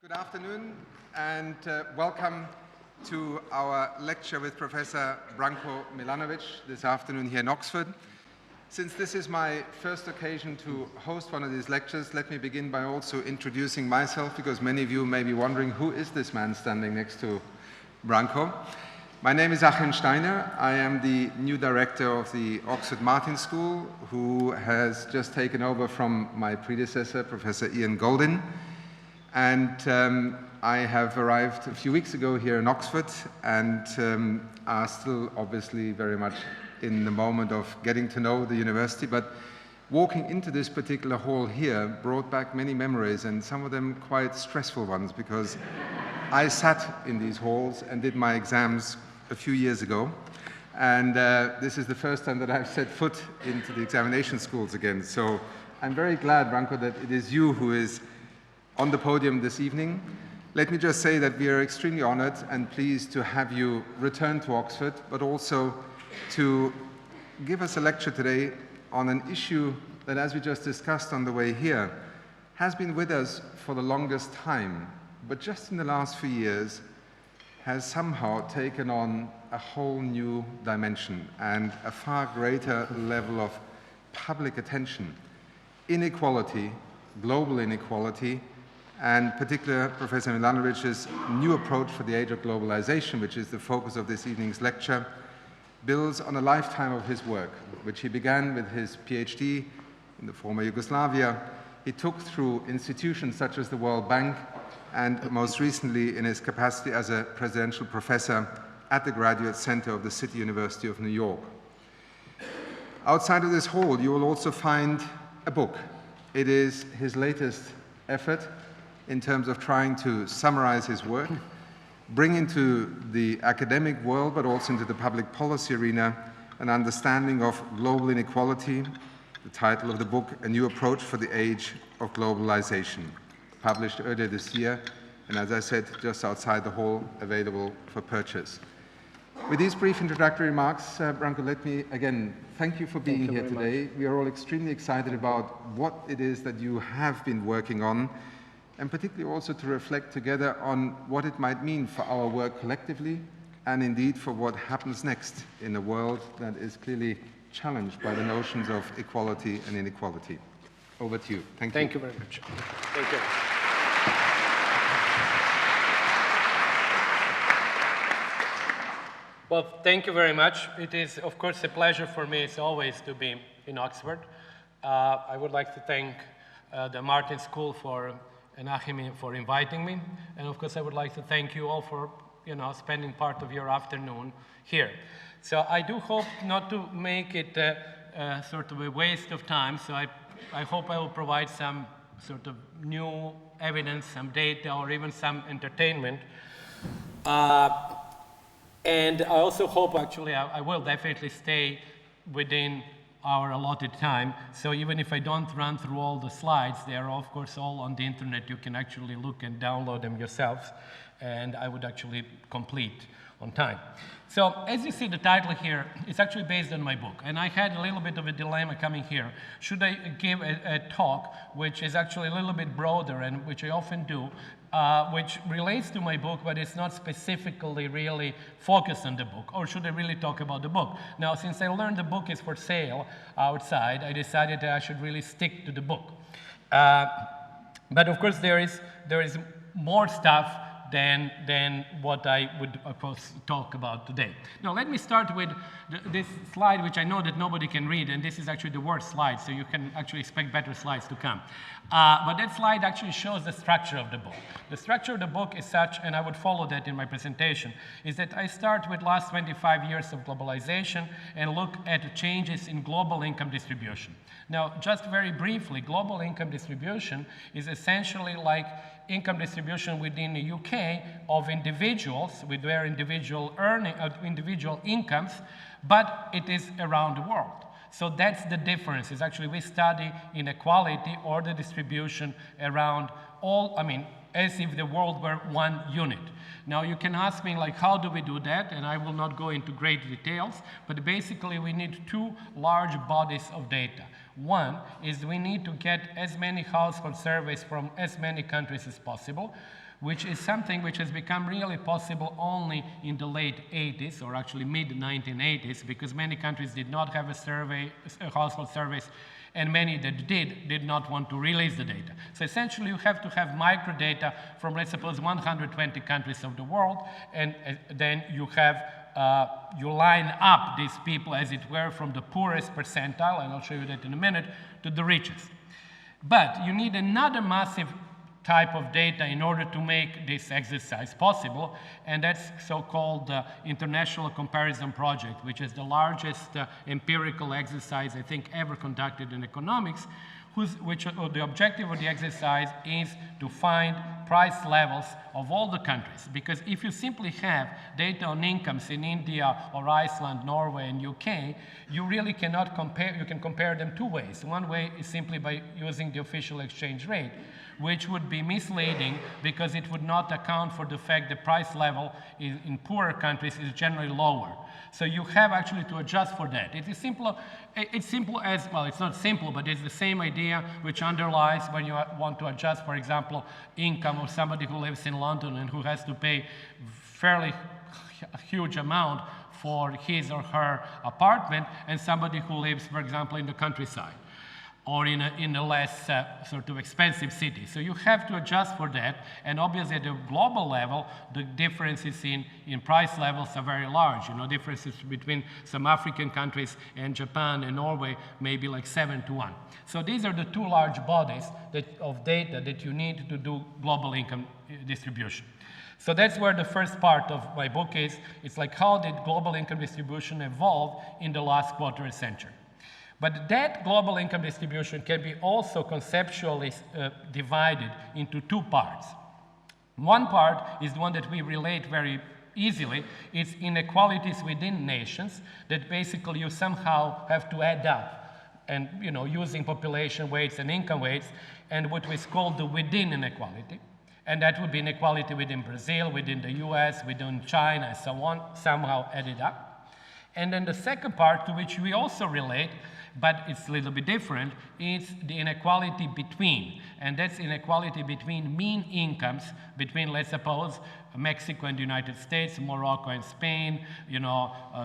Good afternoon and welcome to our lecture with Professor Branko Milanovic this afternoon here in Oxford. Since this is my first occasion to host one of these lectures, let me begin by also introducing myself, because many of you may be wondering, who is this man standing next to Branko? My name is Achim Steiner. I am the new director of the Oxford Martin School, who has just taken over from my predecessor, Professor Ian Goldin. And I have arrived a few weeks ago here in Oxford and are still obviously very much in the moment of getting to know the university. But walking into this particular hall here brought back many memories, and some of them quite stressful ones, because I sat in these halls and did my exams a few years ago. And this is the first time that I've set foot into the examination schools again. So I'm very glad, Branko, that it is you who is on the podium this evening. Let me just say that we are extremely honored and pleased to have you return to Oxford, but also to give us a lecture today on an issue that, as we just discussed on the way here, has been with us for the longest time, but just in the last few years has somehow taken on a whole new dimension and a far greater level of public attention. Inequality, global inequality, and particularly Professor Milanovic's new approach for the age of globalization, which is the focus of this evening's lecture, builds on a lifetime of his work, which he began with his PhD in the former Yugoslavia. He took through institutions such as the World Bank, and most recently in his capacity as a presidential professor at the Graduate Center of the City University of New York. Outside of this hall, you will also find a book. It is his latest effort in terms of trying to summarize his work, bring into the academic world, but also into the public policy arena, an understanding of global inequality. The title of the book, A New Approach for the Age of Globalization, published earlier this year, and as I said, just outside the hall, available for purchase. With these brief introductory remarks, Branko, let me again thank you for being here today. We are all extremely excited about what it is that you have been working on, and particularly also to reflect together on what it might mean for our work collectively, and indeed for what happens next in a world that is clearly challenged by the notions of equality and inequality. Over to you. Thank you. Thank you very much. Thank you. Well, thank you very much. It is, of course, a pleasure for me, as always, to be in Oxford. I would like to thank the Martin School and Achim for inviting me. And of course, I would like to thank you all for spending part of your afternoon here. So I do hope not to make it sort of a waste of time. So I hope I will provide some sort of new evidence, some data, or even some entertainment. And I also hope, actually, I will definitely stay within our allotted time. So even if I don't run through all the slides, they are of course all on the internet. You can actually look and download them yourselves, and I would actually complete on time. So as you see, the title here is actually based on my book, and I had a little bit of a dilemma coming here. Should I give a talk which is actually a little bit broader, and which I often do, which relates to my book, but it's not specifically really focused on the book, or should I really talk about the book? Now, since I learned the book is for sale outside, I decided that I should really stick to the book. But of course, there is more stuff than what I would, of course, talk about today. Now, let me start with this slide, which I know that nobody can read, and this is actually the worst slide, so you can actually expect better slides to come. But that slide actually shows the structure of the book. The structure of the book is such, and I would follow that in my presentation, is that I start with last 25 years of globalization and look at changes in global income distribution. Now, just very briefly, global income distribution is essentially like income distribution within the UK of individuals with their individual individual incomes, but it is around the world. So that's the difference. Is actually we study inequality or the distribution around all, as if the world were one unit. Now you can ask me, like, how do we do that? And I will not go into great details, but basically we need two large bodies of data. One is we need to get as many household surveys from as many countries as possible, which is something which has become really possible only in the late 80s, or actually mid-1980s, because many countries did not have household surveys, and many that did not want to release the data. So essentially you have to have microdata from, let's suppose, 120 countries of the world, and then you have you line up these people, as it were, from the poorest percentile, and I'll show you that in a minute, to the richest. But you need another massive type of data in order to make this exercise possible, and that's so-called International Comparison Project, which is the largest empirical exercise, I think, ever conducted in economics, the objective of the exercise is to find price levels of all the countries. Because if you simply have data on incomes in India or Iceland, Norway, and UK, you really cannot compare. You can compare them two ways. One way is simply by using the official exchange rate, which would be misleading because it would not account for the fact the price level in poorer countries is generally lower. So you have actually to adjust for that. It's simple as, well, it's not simple, but it's the same idea which underlies when you want to adjust, for example, income of somebody who lives in London and who has to pay fairly huge amount for his or her apartment, and somebody who lives, for example, in the countryside, or in a less sort of expensive city. So you have to adjust for that, and obviously at a global level, the differences in price levels are very large. You know, differences between some African countries and Japan and Norway may be like 7-1. So these are the two large bodies of data that you need to do global income distribution. So that's where the first part of my book is. It's like, how did global income distribution evolve in the last quarter century? But that global income distribution can be also conceptually divided into two parts. One part is the one that we relate very easily. It's inequalities within nations that basically you somehow have to add up, and using population weights and income weights, and what is called the within inequality. And that would be inequality within Brazil, within the US, within China, and so on, somehow added up. And then the second part, to which we also relate, but it's a little bit different, is the inequality between. And that's inequality between mean incomes, between, let's suppose, Mexico and the United States, Morocco and Spain,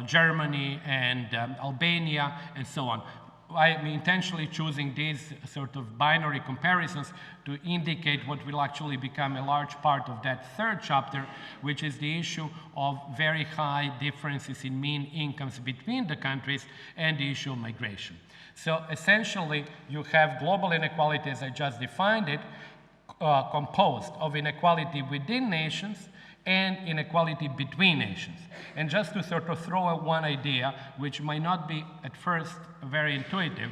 Germany and Albania, and so on. I'm intentionally choosing these sort of binary comparisons to indicate what will actually become a large part of that third chapter, which is the issue of very high differences in mean incomes between the countries and the issue of migration. So essentially, you have global inequality, as I just defined it, composed of inequality within nations and inequality between nations. And just to sort of throw out one idea, which might not be at first very intuitive,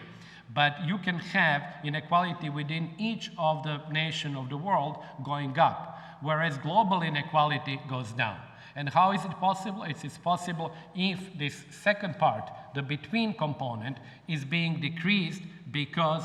but you can have inequality within each of the nations of the world going up, whereas global inequality goes down. And how is it possible? It's possible if this second part, the between component, is being decreased because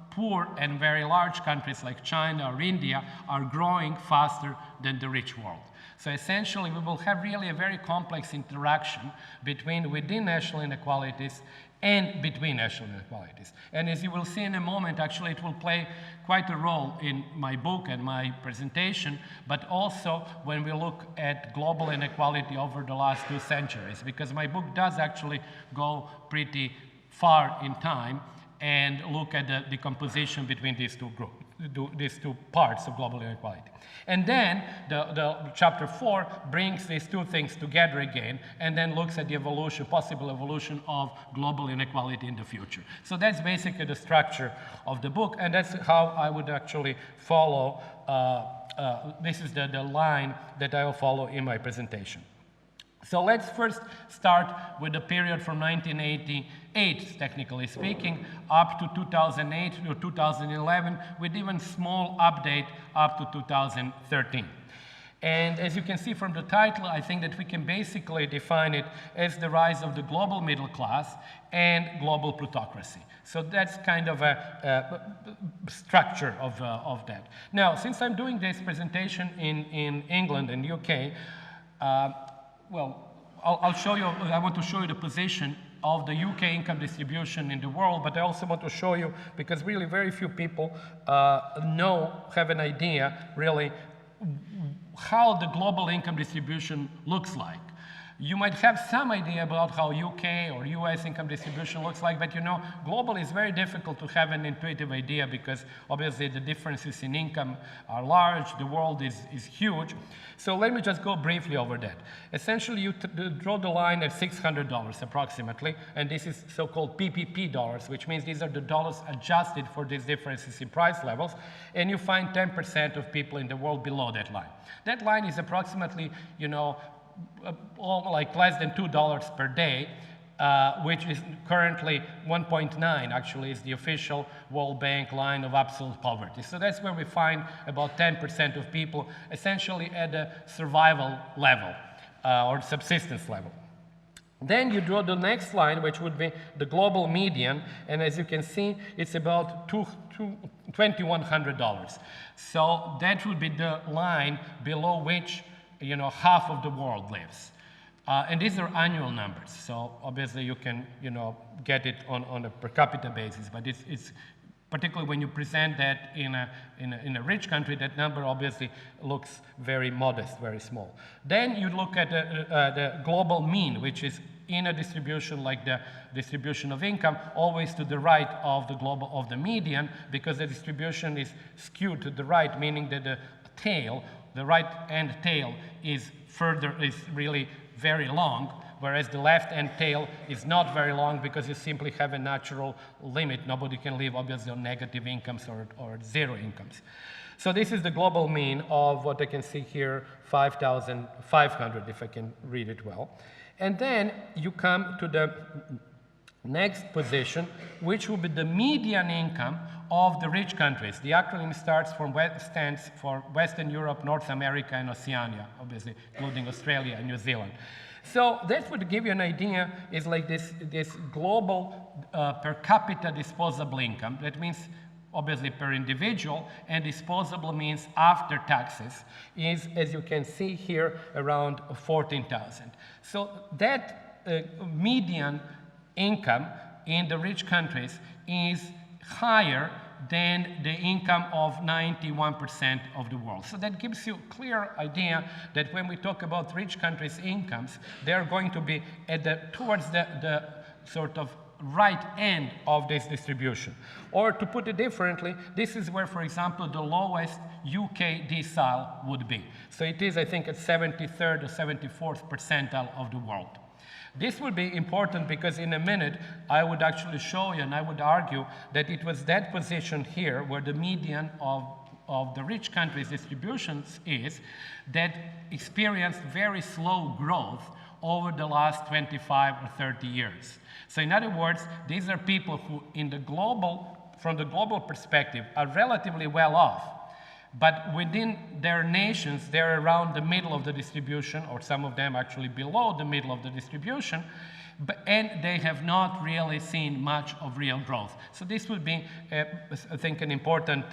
poor and very large countries like China or India are growing faster than the rich world. So essentially, we will have really a very complex interaction between within national inequalities and between national inequalities. And as you will see in a moment, actually, it will play quite a role in my book and my presentation, but also when we look at global inequality over the last 2 centuries, because my book does actually go pretty far in time and look at the decomposition between these two groups, these two parts of global inequality. And then the chapter 4 brings these two things together again and then looks at the evolution, possible evolution of global inequality in the future. So that's basically the structure of the book, and that's how I would actually follow, this is the line that I will follow in my presentation. So let's first start with the period from 1988, technically speaking, up to 2008 or 2011, with even small update up to 2013. And as you can see from the title, I think that we can basically define it as the rise of the global middle class and global plutocracy. So that's kind of a structure of that. Now, since I'm doing this presentation in England and UK, well, I'll show you, I want to show you the position of the UK income distribution in the world, but I also want to show you, because really very few people have an idea really how the global income distribution looks like. You might have some idea about how UK or US income distribution looks like, but you know, global is very difficult to have an intuitive idea because obviously the differences in income are large, the world is huge. So let me just go briefly over that. Essentially, you draw the line at $600 approximately, and this is so-called PPP dollars, which means these are the dollars adjusted for these differences in price levels, and you find 10% of people in the world below that line. That line is approximately, you know, like less than $2 per day, which is currently 1.9 actually is the official World Bank line of absolute poverty. So that's where we find about 10% of people essentially at the survival level or subsistence level. Then you draw the next line, which would be the global median, and as you can see, it's about $2,100. So that would be the line below which, you know, half of the world lives. And these are annual numbers, so obviously you can, you know, get it on a per capita basis, but it's particularly when you present that in a rich country, that number obviously looks very modest, very small. Then you look at the global mean, which is in a distribution like the distribution of income, always to the right of the median, because the distribution is skewed to the right, meaning that the tail, the right end tail is really very long, whereas the left end tail is not very long because you simply have a natural limit. Nobody can live obviously on negative incomes or zero incomes. So this is the global mean of what I can see here, 5,500 if I can read it well. And then you come to the next position, which will be the median income of the rich countries. The acronym stands for Western Europe, North America, and Oceania, obviously, including Australia and New Zealand. So that would give you an idea, is like this global per capita disposable income. That means obviously per individual, and disposable means after taxes, is, as you can see here, around 14,000. So that median income in the rich countries is higher than the income of 91% of the world. So that gives you a clear idea that when we talk about rich countries' incomes, they're going to be at towards the sort of right end of this distribution. Or to put it differently, this is where, for example, the lowest UK decile would be. So it is, I think, at 73rd or 74th percentile of the world. This will be important because in a minute I would actually show you and I would argue that it was that position here where the median of the rich countries' distributions is that experienced very slow growth over the last 25 or 30 years. So in other words, these are people who from the global perspective are relatively well off. But within their nations, they're around the middle of the distribution, or some of them actually below the middle of the distribution, and they have not really seen much of real growth. So this would be, I think, an important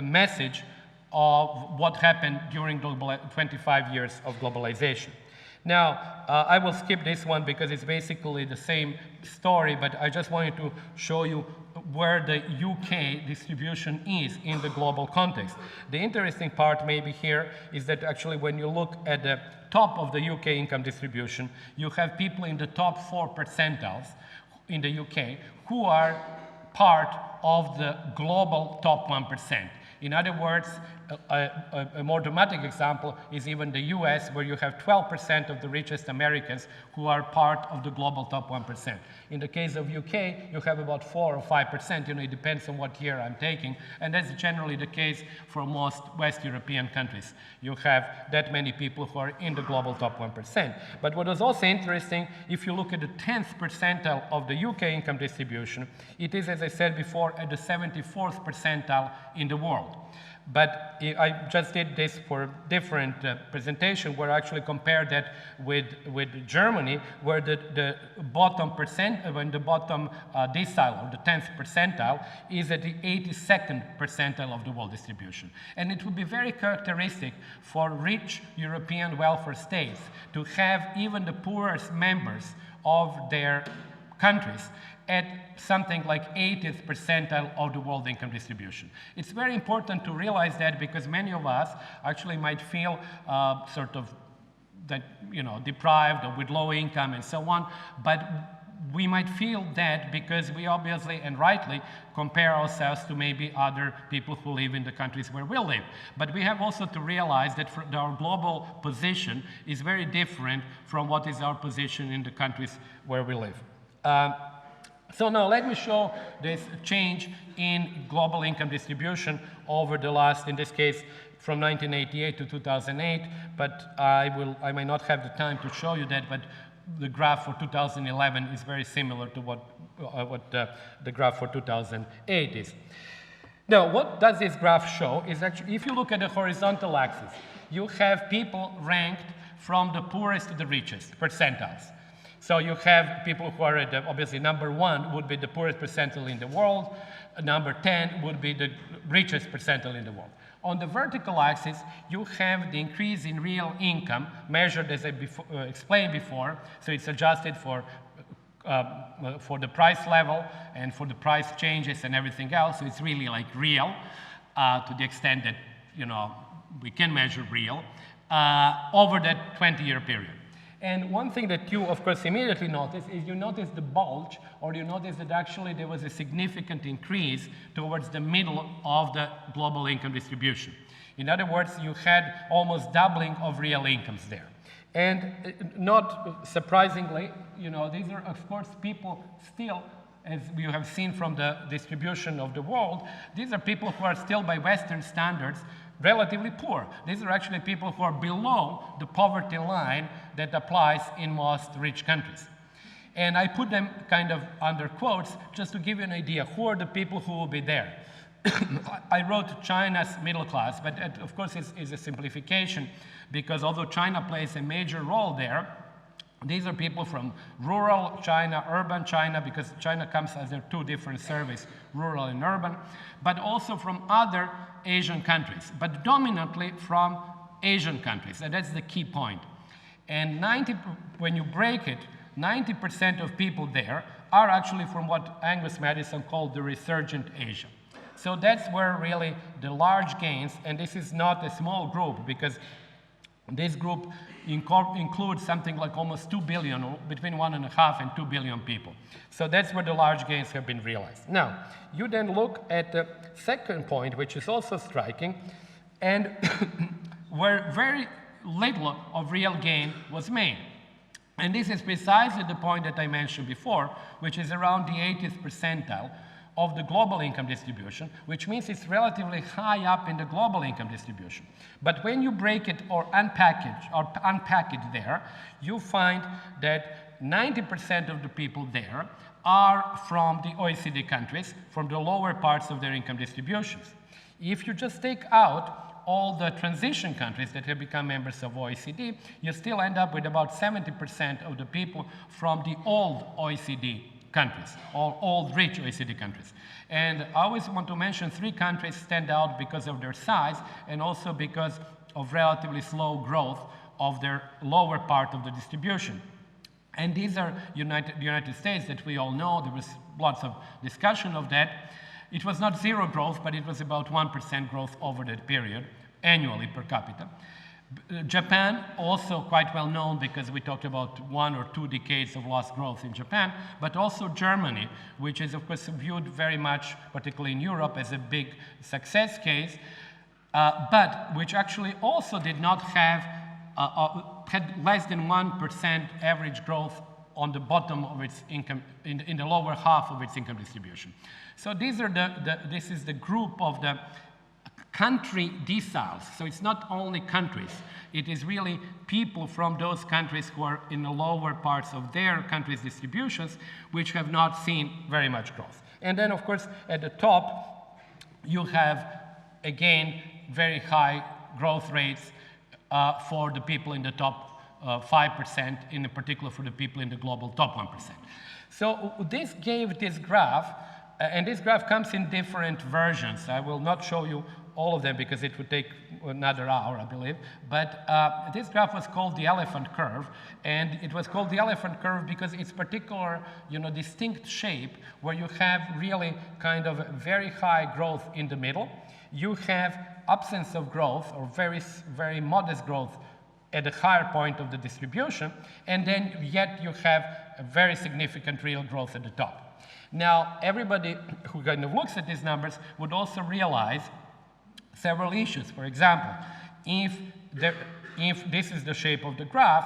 message of what happened during 25 years of globalization. Now, I will skip this one because it's basically the same story, but I just wanted to show you where the UK distribution is in the global context. The interesting part maybe here is that actually when you look at the top of the UK income distribution, you have people in the top 4 percentiles in the UK who are part of the global top 1%. In other words, a more dramatic example is even the US, where you have 12% of the richest Americans who are part of the global top 1%. In the case of UK, you have about 4 or 5%, it depends on what year I'm taking, and that's generally the case for most West European countries. You have that many people who are in the global top 1%. But what is also interesting, if you look at the 10th percentile of the UK income distribution, it is, as I said before, at the 74th percentile in the world. But I just did this for different presentation where I actually compared that with Germany, where the bottom when the bottom decile, or the 10th percentile, is at the 82nd percentile of the world distribution. And it would be very characteristic for rich European welfare states to have even the poorest members of their countries at something like 80th percentile of the world income distribution. It's very important to realize that, because many of us actually might feel sort of that, you know, deprived or with low income and so on, but we might feel that because we obviously and rightly compare ourselves to maybe other people who live in the countries where we live. But we have also to realize that our global position is very different from what is our position in the countries where we live. So now let me show this change in global income distribution over the last, in this case, from 1988 to 2008, but I may not have the time to show you that, but the graph for 2011 is very similar to what the graph for 2008 is. Now, what does this graph show is actually, if you look at the horizontal axis, you have people ranked from the poorest to the richest percentiles. So you have people who are at obviously number 1 would be the poorest percentile in the world, number 10 would be the richest percentile in the world. On the vertical axis, you have the increase in real income measured as I explained before. So it's adjusted for the price level and for the price changes and everything else. So it's really like real to the extent that, you know, we can measure real over that 20-year period. And one thing that you, of course, immediately notice is you notice the bulge, or you notice that actually there was a significant increase towards the middle of the global income distribution. In other words, you had almost doubling of real incomes there. And not surprisingly, you know, these are, of course, people still, as you have seen from the distribution of the world, these are people who are still, by Western standards, relatively poor. These are actually people who are below the poverty line that applies in most rich countries. And I put them kind of under quotes just to give you an idea who are the people who will be there. I wrote China's middle class, but it, of course, is a simplification, because although China plays a major role there, these are people from rural China, urban China, because China comes as their 2 different surveys, rural and urban, but also from other Asian countries, but dominantly from Asian countries, and that's the key point. And when you break it, 90% of people there are actually from what Angus Madison called the resurgent Asia. So that's where really the large gains, and this is not a small group, because this group includes something like almost 2 billion, or between 1.5 and 2 billion people. So that's where the large gains have been realized. Now, you then look at the second point, which is also striking, and where very little of real gain was made. And this is precisely the point that I mentioned before, which is around the 80th percentile of the global income distribution, which means it's relatively high up in the global income distribution. But when you break it or unpack it there, you find that 90% of the people there are from the OECD countries, from the lower parts of their income distributions. If you just take out all the transition countries that have become members of OECD, you still end up with about 70% of the people from the old OECD countries, or old rich OECD countries. And I always want to mention 3 countries stand out because of their size and also because of relatively slow growth of their lower part of the distribution. And these are the United States that we all know. There was lots of discussion of that. It was not 0 growth, but it was about 1% growth over that period, annually per capita. Japan, also quite well known because we talked about 1 or 2 decades of lost growth in Japan, but also Germany, which is of course viewed very much, particularly in Europe, as a big success case, but which actually also did not have, had less than 1% average growth on the bottom of its income, in the lower half of its income distribution. So these are this is the group of the country deciles. So it's not only countries, it is really people from those countries who are in the lower parts of their countries' distributions, which have not seen very much growth. And then, of course, at the top, you have, again, very high growth rates for the people in the top 5%, in particular for the people in the global top 1%. So this gave this graph, and this graph comes in different versions. I will not show you all of them because it would take another hour, I believe. But this graph was called the elephant curve, and it was called the elephant curve because it's particular, distinct shape where you have really kind of very high growth in the middle. You have absence of growth or very, very modest growth at the higher point of the distribution, and then yet you have a very significant real growth at the top. Now, everybody who kind of looks at these numbers would also realize several issues. For example, if this is the shape of the graph,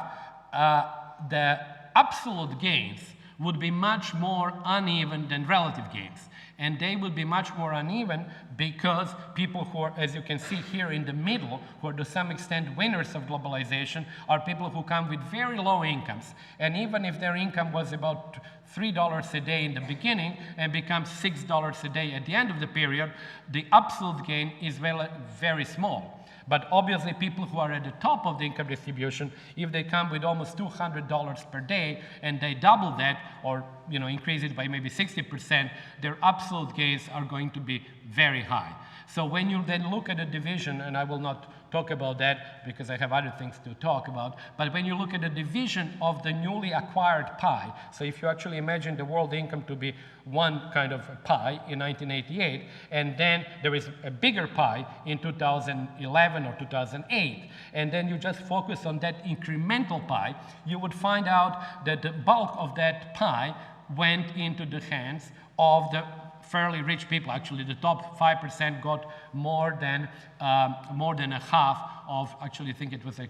the absolute gains would be much more uneven than relative gains. And they would be much more uneven because people who are, as you can see here in the middle, who are to some extent winners of globalization, are people who come with very low incomes. And even if their income was about $3 a day in the beginning and becomes $6 a day at the end of the period, the absolute gain is very small. But obviously, people who are at the top of the income distribution, if they come with almost $200 per day and they double that, or increase it by maybe 60%, their absolute gains are going to be very high. So when you then look at a division, and I will not talk about that because I have other things to talk about, but when you look at the division of the newly acquired pie, so if you actually imagine the world income to be one kind of pie in 1988, and then there is a bigger pie in 2011 or 2008, and then you just focus on that incremental pie, you would find out that the bulk of that pie went into the hands of the fairly rich people. Actually, the top 5% got more than a half of, actually I think it was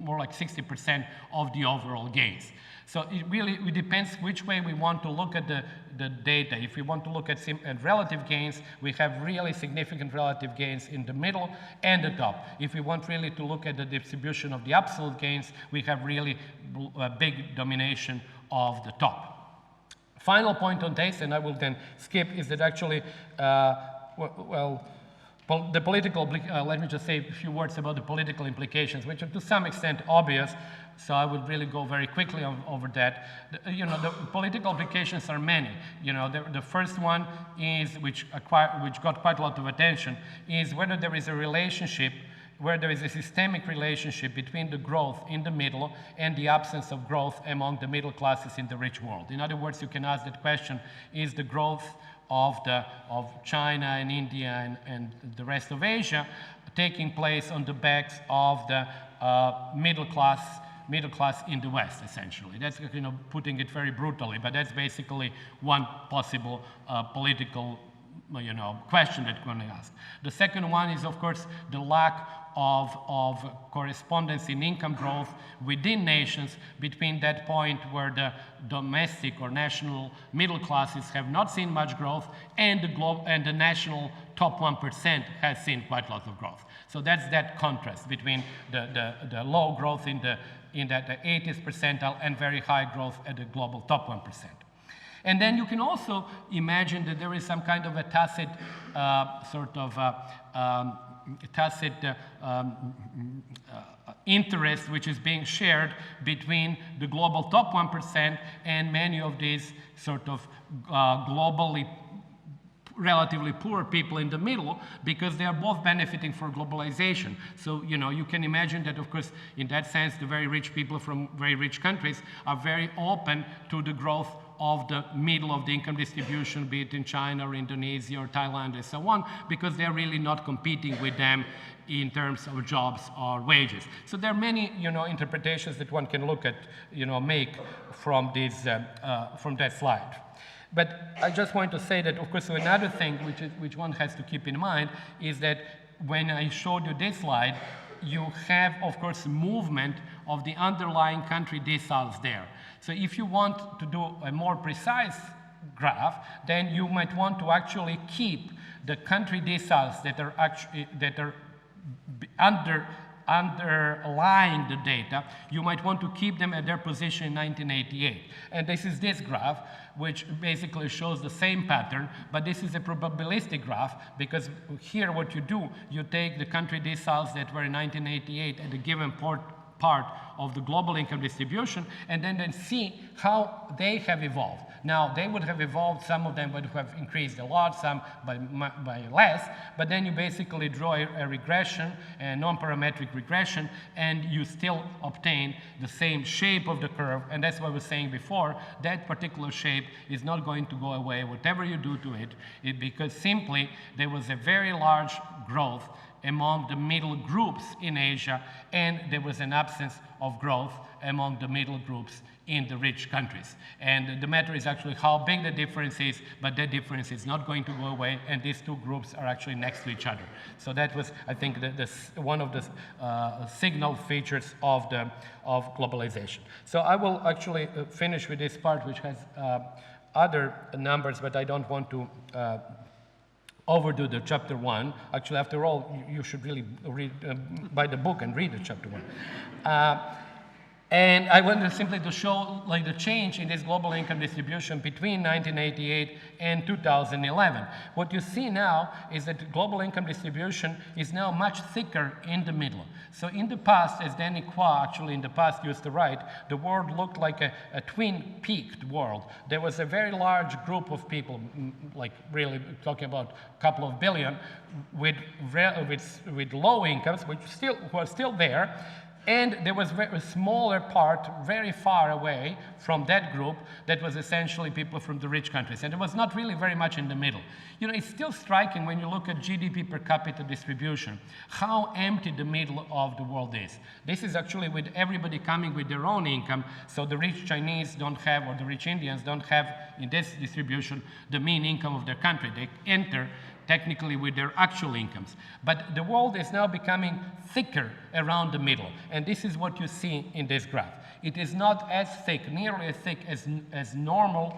more like 60% of the overall gains. So it depends which way we want to look at the data. If we want to look at relative gains, we have really significant relative gains in the middle and the top. If we want really to look at the distribution of the absolute gains, we have really a big domination of the top. Final point on this, and I will then skip, is that actually, the political, let me just say a few words about the political implications, which are to some extent obvious, so I would really go very quickly over that. The political implications are many. The first one is, which got quite a lot of attention, is whether there is a relationship, where there is a systemic relationship between the growth in the middle and the absence of growth among the middle classes in the rich world. In other words, you can ask that question, is the growth of China and India and the rest of Asia taking place on the backs of the middle class in the West, essentially? That's putting it very brutally, but that's basically one possible political question that one ask. The second one is, of course, the lack of correspondence in income growth within nations between that point where the domestic or national middle classes have not seen much growth and the national top 1% has seen quite a lot of growth. So that's that contrast between the low growth in the 80th percentile and very high growth at the global top 1%. And then you can also imagine that there is some kind of a tacit interest which is being shared between the global top 1% and many of these sort of globally relatively poor people in the middle, because they are both benefiting from globalization. So, you can imagine that, of course, in that sense, the very rich people from very rich countries are very open to the growth of the middle of the income distribution, be it in China or Indonesia or Thailand and so on, because they're really not competing with them in terms of jobs or wages. So there are many, interpretations that one can look at, make from from that slide. But I just want to say that, of course, another thing which one has to keep in mind is that when I showed you this slide, you have, of course, movement of the underlying country deciles there. So if you want to do a more precise graph, then you might want to actually keep the country deciles that are underlying the data, you might want to keep them at their position in 1988. And this is this graph, which basically shows the same pattern, but this is a probabilistic graph, because here what you do, you take the country deciles that were in 1988 at a given part of the global income distribution, and then see how they have evolved. Now, they would have evolved, some of them would have increased a lot, some by less, but then you basically draw a regression, a non-parametric regression, and you still obtain the same shape of the curve, and that's what I was saying before. That particular shape is not going to go away, whatever you do to it, because simply there was a very large growth among the middle groups in Asia, and there was an absence of growth among the middle groups in the rich countries. And the matter is actually how big the difference is, but that difference is not going to go away, and these two groups are actually next to each other. So that was, I think, one of the signal features of globalization. So I will actually finish with this part, which has other numbers, but I don't want to overdo the chapter 1. Actually, after all, you should really read, buy the book and read the chapter 1. And I wanted simply to show like the change in this global income distribution between 1988 and 2011. What you see now is that the global income distribution is now much thicker in the middle. So in the past, as Danny Qua actually in the past used to write, the world looked like a twin-peaked world. There was a very large group of people, like really talking about a couple of billion, with low incomes, who are still there. And there was a smaller part very far away from that group that was essentially people from the rich countries. And there was not really very much in the middle. You know, it's still striking when you look at GDP per capita distribution, how empty the middle of the world is. This is actually with everybody coming with their own income. So the rich Chinese don't have, or the rich Indians don't have in this distribution, the mean income of their country. They enter technically with their actual incomes. But the world is now becoming thicker around the middle. And this is what you see in this graph. It is not as thick, nearly as thick as normal,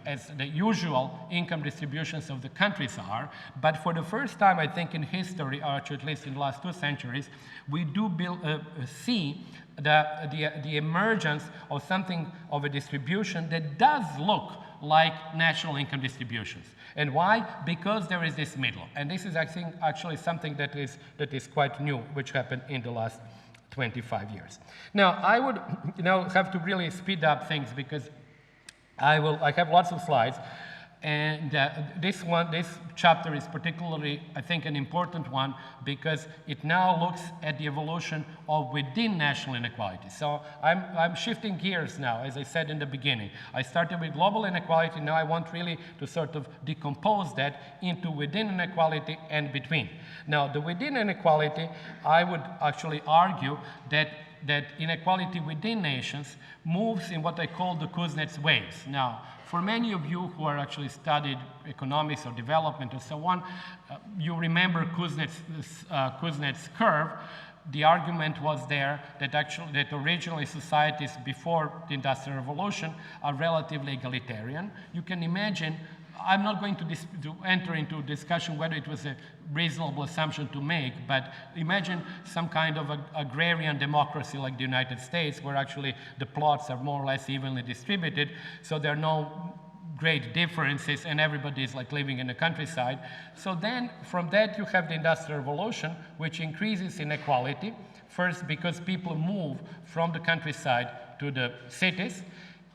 as the usual income distributions of the countries are. But for the first time, I think, in history, or at least in the last 2 centuries, we do see the emergence of something of a distribution that does look like national income distributions. And why? Because there is this middle. And this is, I think, actually something that is quite new, which happened in the last 25 years. Now, I would have to really speed up things, because I have lots of slides. And this chapter is particularly, I think, an important one, because it now looks at the evolution of within national inequality. So I'm shifting gears now, as I said in the beginning. I started with global inequality. Now I want really to sort of decompose that into within inequality and between. Now, the within inequality, I would actually argue that inequality within nations moves in what I call the Kuznets waves. Now, for many of you who are actually studied economics or development and so on, you remember Kuznets' curve. The argument was there that originally societies before the Industrial Revolution are relatively egalitarian. You can imagine, I'm not going to enter into discussion whether it was a reasonable assumption to make, but imagine some kind of agrarian democracy like the United States, where actually the plots are more or less evenly distributed, so there are no great differences, and everybody is like living in the countryside. So then from that you have the Industrial Revolution, which increases inequality, first because people move from the countryside to the cities,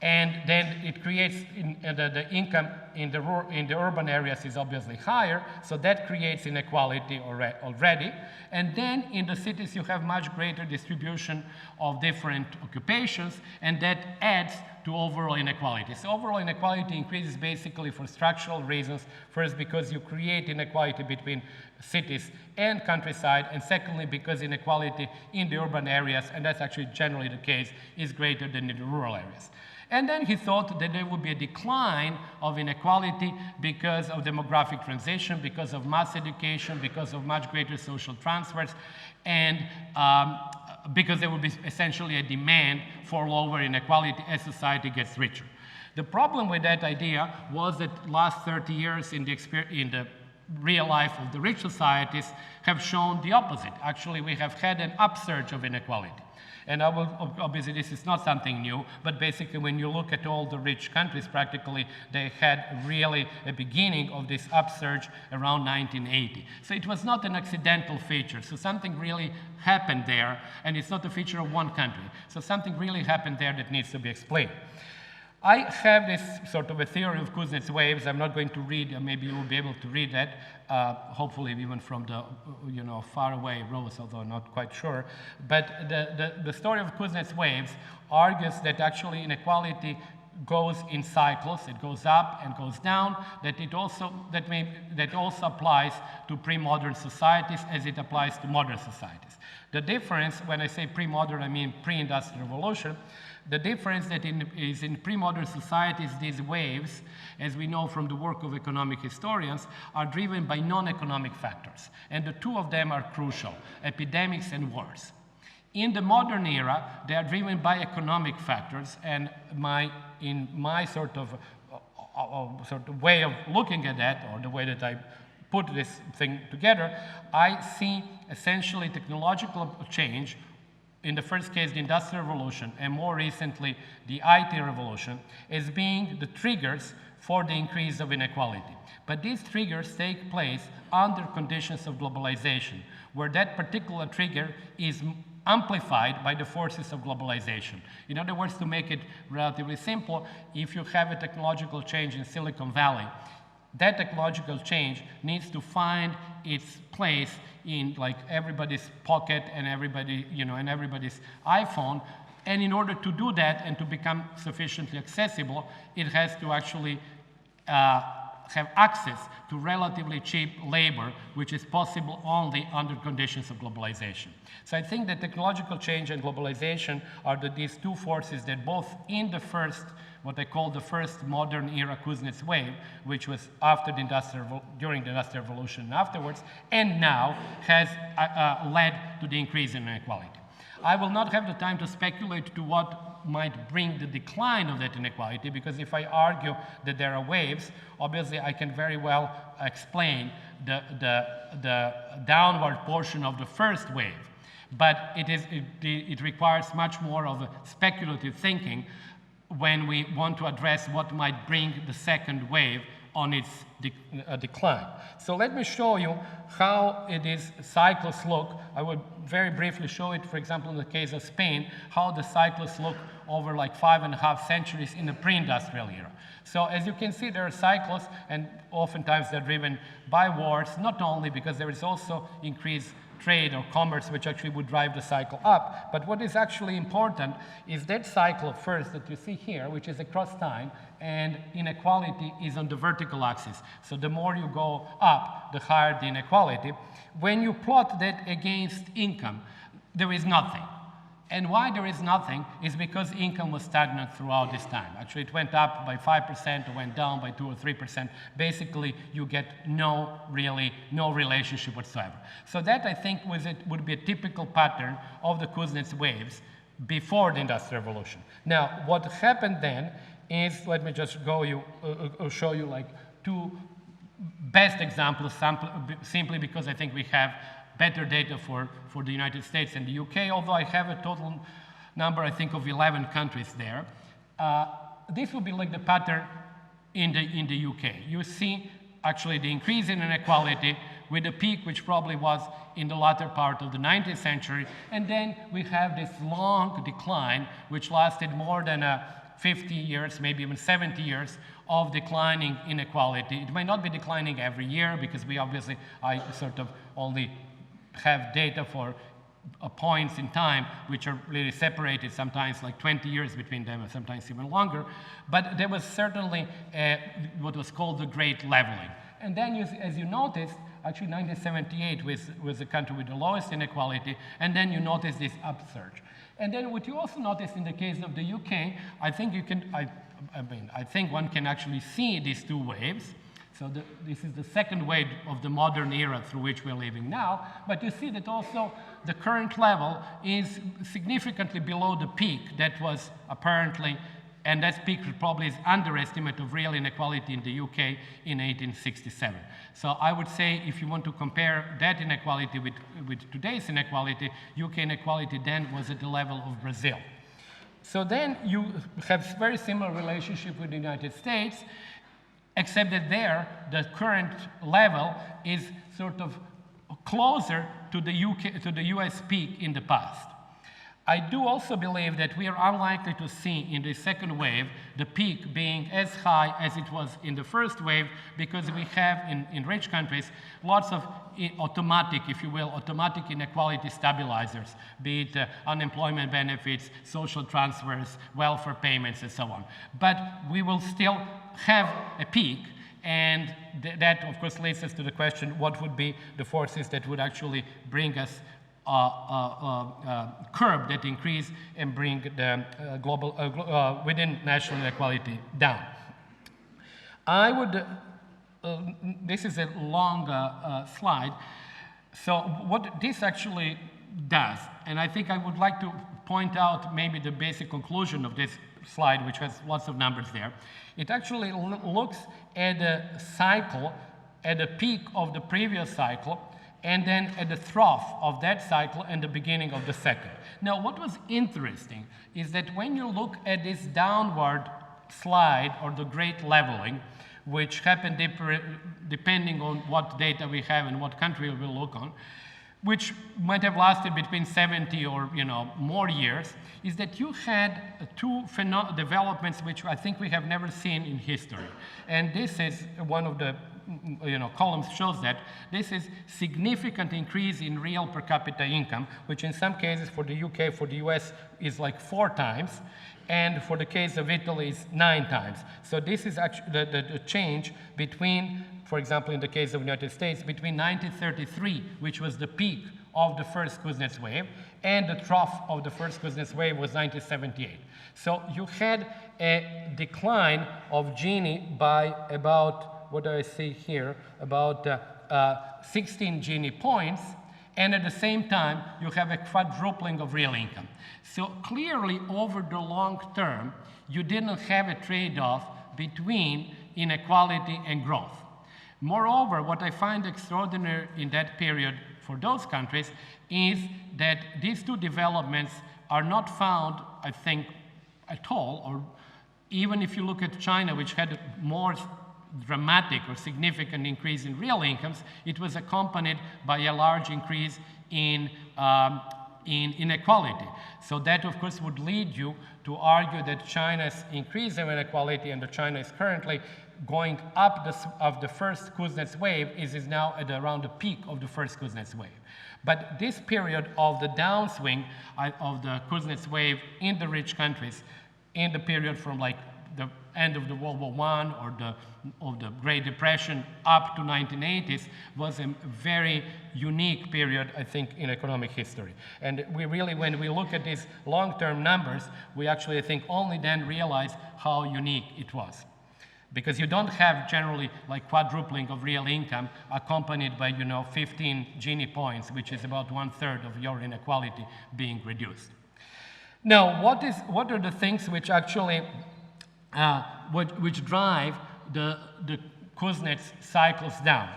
and then it creates the income in the urban areas is obviously higher, so that creates inequality already. And then in the cities you have much greater distribution of different occupations, and that adds to overall inequality. So overall inequality increases basically for structural reasons. First, because you create inequality between cities and countryside, and secondly, because inequality in the urban areas, and that's actually generally the case, is greater than in the rural areas. And then he thought that there would be a decline of inequality because of demographic transition, because of mass education, because of much greater social transfers, and because there would be essentially a demand for lower inequality as society gets richer. The problem with that idea was that last 30 years in the real life of the rich societies have shown the opposite. Actually, we have had an upsurge of inequality. And obviously this is not something new, but basically when you look at all the rich countries, practically they had really a beginning of this upsurge around 1980. So it was not an accidental feature. So something really happened there, and it's not a feature of one country. So something really happened there that needs to be explained. I have this sort of a theory of Kuznets waves. I'm not going to read, maybe you will be able to read that, hopefully even from the far away rows, although I'm not quite sure. But the story of Kuznets waves argues that actually inequality goes in cycles. It goes up and goes down. That also applies to pre-modern societies as it applies to modern societies. The difference, when I say pre-modern, I mean pre-industrial revolution. The difference that is in pre-modern societies, these waves, as we know from the work of economic historians, are driven by non-economic factors. And the two of them are crucial, epidemics and wars. In the modern era, they are driven by economic factors, and in my sort of way of looking at that, or the way that I put this thing together, I see essentially technological change, in the first case the Industrial Revolution, and more recently the IT revolution, as being the triggers for the increase of inequality. But these triggers take place under conditions of globalization, where that particular trigger is amplified by the forces of globalization. In other words, to make it relatively simple, if you have a technological change in Silicon Valley, that technological change needs to find its place in like everybody's pocket and everybody's iPhone. And in order to do that and to become sufficiently accessible, it has to actually have access to relatively cheap labor, which is possible only under conditions of globalization. So I think that technological change and globalization are these two forces that both in the first, what I call the first modern era Kuznets wave, which was after during the Industrial Revolution and afterwards, and now has led to the increase in inequality. I will not have the time to speculate to what might bring the decline of that inequality, because if I argue that there are waves, obviously I can very well explain the downward portion of the first wave. But it requires much more of a speculative thinking when we want to address what might bring the second wave on its decline. So let me show you how these cycles look. I would very briefly show it, for example, in the case of Spain, how the cycles look over like 5.5 centuries in the pre-industrial era. So as you can see, there are cycles, and oftentimes they're driven by wars, not only because there is also increased trade or commerce, which actually would drive the cycle up. But what is actually important is that cycle first that you see here, which is across time, and inequality is on the vertical axis. So the more you go up, the higher the inequality. When you plot that against income, there is nothing. And why there is nothing is because income was stagnant throughout this time. Actually, it went up by 5%, it went down by 2 or 3%. Basically, you get no relationship whatsoever. So that, I think, would be a typical pattern of the Kuznets waves before the Industrial Revolution. Now, what happened then is, let me just show you like two best examples, simply because I think we have better data for the United States and the UK, although I have a total number, I think, of 11 countries there. This will be like the pattern in the UK. You see, actually, the increase in inequality with a peak which probably was in the latter part of the 19th century, and then we have this long decline which lasted more than 50 years, maybe even 70 years of declining inequality. It may not be declining every year because I sort of only have data for points in time which are really separated, sometimes like 20 years between them and sometimes even longer. But there was certainly what was called the Great Leveling. And then as you notice, actually 1978 was the country with the lowest inequality, and then you notice this upsurge. And then what you also notice in the case of the UK, I think I think one can actually see these two waves. So this is the second wave of the modern era through which we're living now. But you see that also the current level is significantly below the peak that was apparently And that peak probably is underestimate of real inequality in the UK in 1867. So I would say if you want to compare that inequality with today's inequality, UK inequality then was at the level of Brazil. So then you have very similar relationship with the United States, except that there, the current level is sort of closer to the US peak in the past. I do also believe that we are unlikely to see in the second wave the peak being as high as it was in the first wave, because we have in rich countries lots of automatic, if you will, automatic inequality stabilizers, be it unemployment benefits, social transfers, welfare payments, and so on. But we will still have a peak, and that of course leads us to the question, what would be the forces that would actually bring us curb that increase and bring the within national inequality down. I would, this is a long slide, so what this actually does, and I think I would like to point out maybe the basic conclusion of this slide, which has lots of numbers there. It actually looks at a cycle, at the peak of the previous cycle, and then at the trough of that cycle and the beginning of the second. Now, what was interesting is that when you look at this downward slide, or the great leveling, which happened depending on what data we have and what country we look on, which might have lasted between 70 or more years, is that you had two developments which I think we have never seen in history. And this is one of the columns shows that. This is significant increase in real per capita income, which in some cases for the UK, for the US is like 4 times, and for the case of Italy is 9 times. So this is actually the change between, for example, in the case of the United States, between 1933, which was the peak of the first Kuznets wave, and the trough of the first Kuznets wave was 1978. So you had a decline of Gini by about, what do I see here, about 16 Gini points, and at the same time, you have a quadrupling of real income. So clearly, over the long term, you didn't have a trade-off between inequality and growth. Moreover, what I find extraordinary in that period for those countries is that these two developments are not found, I think, at all, or even if you look at China, which had more dramatic or significant increase in real incomes, it was accompanied by a large increase in inequality. So that, of course, would lead you to argue that China's increase in inequality, and that China is currently going up of the first Kuznets wave, is now at around the peak of the first Kuznets wave. But this period of the downswing of the Kuznets wave in the rich countries, in the period from like the end of the World War I or of the Great Depression up to 1980s, was a very unique period, I think, in economic history. And we really, when we look at these long-term numbers, we actually, I think, only then realize how unique it was. Because you don't have generally like quadrupling of real income accompanied by 15 Gini points, which is about 1/3 of your inequality being reduced. Now, what are the things which actually which drive the Kuznets cycles down?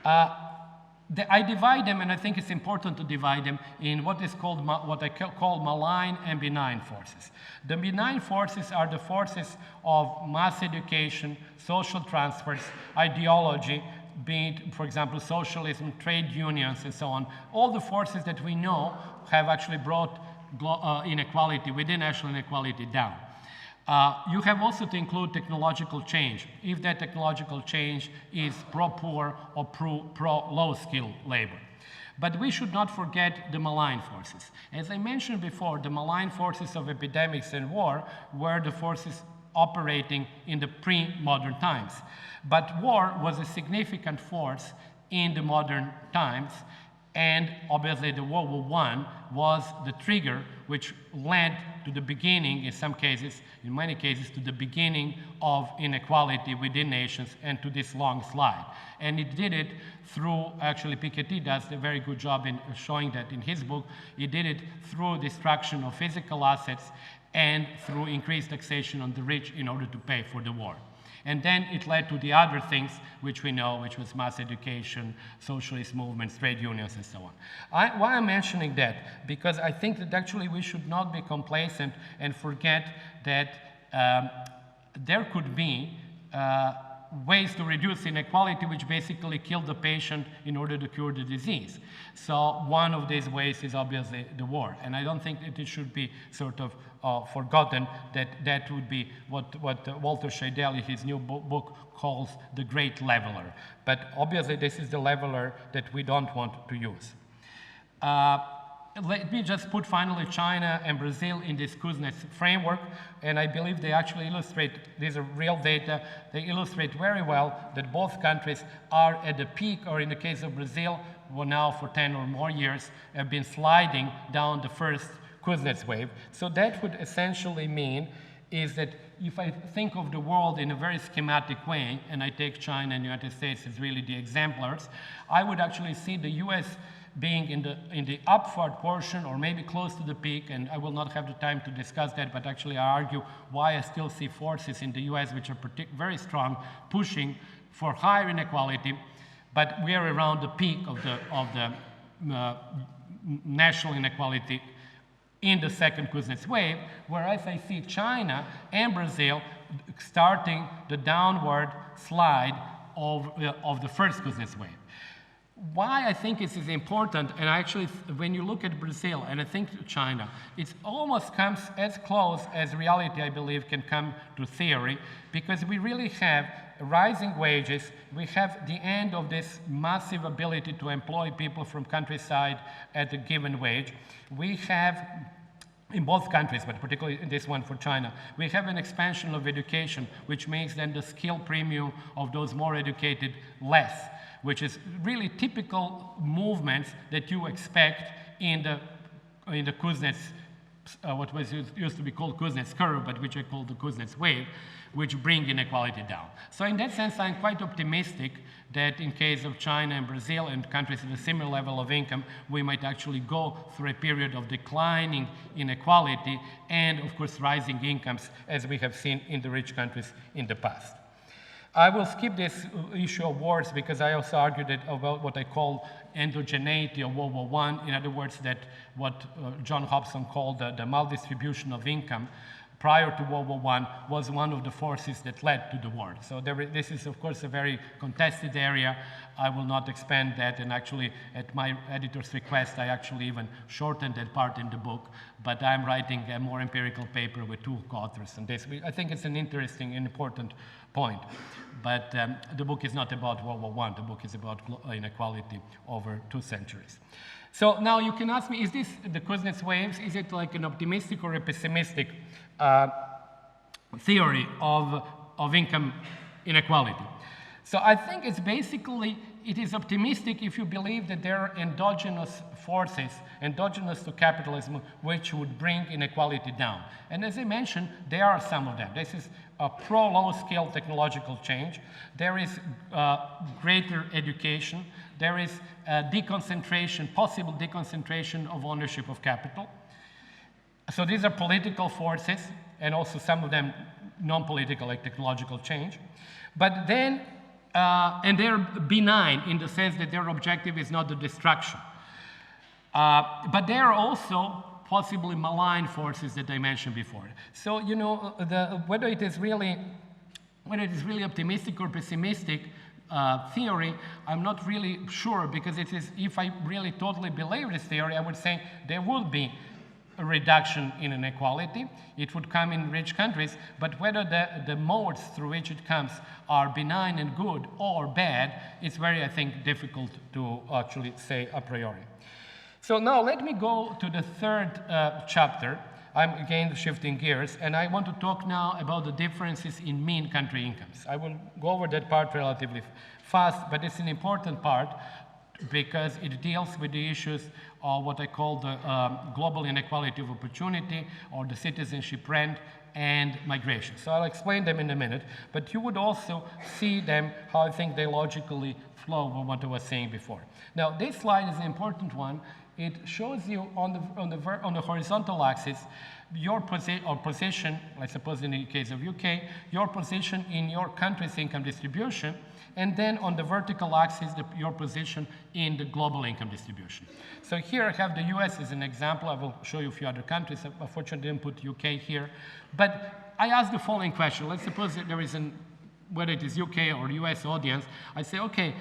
I divide them, and I think it's important to divide them in what is called, what I call malign and benign forces. The benign forces are the forces of mass education, social transfers, ideology, be it, for example, socialism, trade unions, and so on. All the forces that we know have actually brought inequality, within national inequality, down. You have also to include technological change, if that technological change is pro-poor or pro-low-skilled labor. But we should not forget the malign forces. As I mentioned before, the malign forces of epidemics and war were the forces operating in the pre-modern times. But war was a significant force in the modern times, and obviously the World War I was the trigger which led to the beginning, in some cases, in many cases, to the beginning of inequality within nations and to this long slide. And it did it through, actually Piketty does a very good job in showing that in his book, he did it through destruction of physical assets and through increased taxation on the rich in order to pay for the war. And then it led to the other things which we know, which was mass education, socialist movements, trade unions, and so on. Why I'm mentioning that? Because I think that actually we should not be complacent and forget that there could be ways to reduce inequality which basically kill the patient in order to cure the disease. So one of these ways is obviously the war. And I don't think that it should be sort of forgotten that that would be what Walter Scheidel in his new book calls the great leveler. But obviously this is the leveler that we don't want to use. Let me just put finally China and Brazil in this Kuznets framework, and I believe they actually illustrate, these are real data, they illustrate very well that both countries are at the peak, or in the case of Brazil, well now for 10 or more years have been sliding down the first Kuznets wave. So that would essentially mean is that if I think of the world in a very schematic way, and I take China and the United States as really the exemplars, I would actually see the US being in the upward portion or maybe close to the peak, and I will not have the time to discuss that, but actually I argue why I still see forces in the US which are very strong, pushing for higher inequality, but we are around the peak of the national inequality in the second Kuznets wave, whereas I see China and Brazil starting the downward slide of the first Kuznets wave. Why I think this is important, and actually when you look at Brazil and I think China, it almost comes as close as reality, I believe, can come to theory, because we really have rising wages, we have the end of this massive ability to employ people from countryside at a given wage. We have, in both countries, but particularly in this one for China, we have an expansion of education, which makes then the skill premium of those more educated less, which is really typical movements that you expect in the Kuznets, what was used to be called Kuznets curve, but which I call the Kuznets wave, which bring inequality down. So in that sense, I'm quite optimistic that in case of China and Brazil and countries at a similar level of income, we might actually go through a period of declining inequality and, of course, rising incomes, as we have seen in the rich countries in the past. I will skip this issue of wars because I also argued about what I call endogeneity of World War I. In other words, that what John Hobson called the maldistribution of income prior to World War I was one of the forces that led to the war. So this is, of course, a very contested area. I will not expand that, and actually, at my editor's request, I actually even shortened that part in the book, but I'm writing a more empirical paper with two co-authors on this. I think it's an interesting and important point, but the book is not about World War I, the book is about inequality over 2 centuries. So now you can ask me, is this the Kuznets waves? Is it like an optimistic or a pessimistic theory of income inequality? So I think it's basically, it is optimistic if you believe that there are endogenous forces, endogenous to capitalism, which would bring inequality down. And as I mentioned, there are some of them. This is a pro-low-scale technological change. There is greater education. There is deconcentration, possible deconcentration of ownership of capital. So these are political forces, and also some of them non-political, like technological change. But then, and they're benign in the sense that their objective is not the destruction. But they are also possibly malign forces that I mentioned before. So, you know, whether it is really optimistic or pessimistic theory, I'm not really sure, because it is, if I really totally believe this theory, I would say there will be a reduction in inequality. It would come in rich countries, but whether the modes through which it comes are benign and good or bad, it's very, I think, difficult to actually say a priori. So now let me go to the third chapter. I'm again shifting gears, and I want to talk now about the differences in mean country incomes. I will go over that part relatively fast, but it's an important part because it deals with the issues of what I call the global inequality of opportunity, or the citizenship rent, and migration. So I'll explain them in a minute, but you would also see them, how I think they logically flow with what I was saying before. Now, this slide is an important one, it shows you on the horizontal axis your position, I suppose in the case of UK, your position in your country's income distribution, and then on the vertical axis, your position in the global income distribution. So here I have the US as an example. I will show you a few other countries. Unfortunately, I didn't put UK here. But I asked the following question. Let's suppose that there is whether it is UK or US audience, I say, okay,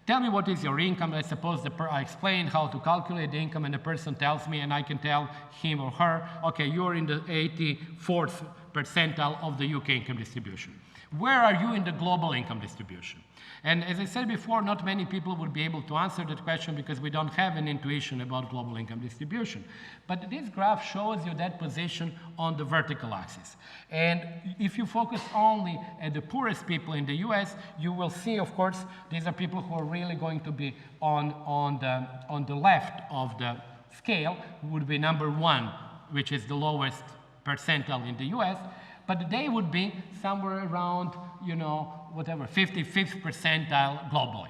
tell me what is your income. I suppose I explain how to calculate the income, and the person tells me, and I can tell him or her, okay, you're in the 84th percentile of the UK income distribution. Where are you in the global income distribution? And as I said before, not many people would be able to answer that question because we don't have an intuition about global income distribution. But this graph shows you that position on the vertical axis. And if you focus only at the poorest people in the US, you will see, of course, these are people who are really going to be on the left of the scale, would be number 1, which is the lowest percentile in the US. But they would be somewhere around, you know, whatever, 55th percentile globally.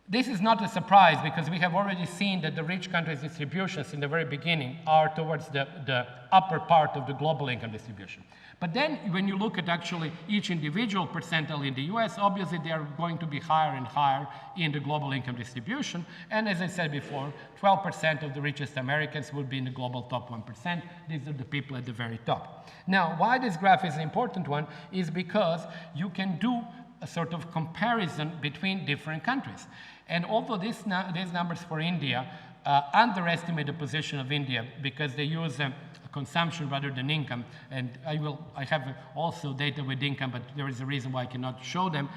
This is not a surprise because we have already seen that the rich countries' distributions in the very beginning are towards the upper part of the global income distribution. But then when you look at actually each individual percentile in the US, obviously they are going to be higher and higher in the global income distribution. And as I said before, 12% of the richest Americans will be in the global top 1%. These are the people at the very top. Now, why this graph is an important one is because you can do a sort of comparison between different countries. And although these numbers for India underestimate the position of India because they use consumption rather than income, and I have also data with income, but there is a reason why I cannot show them,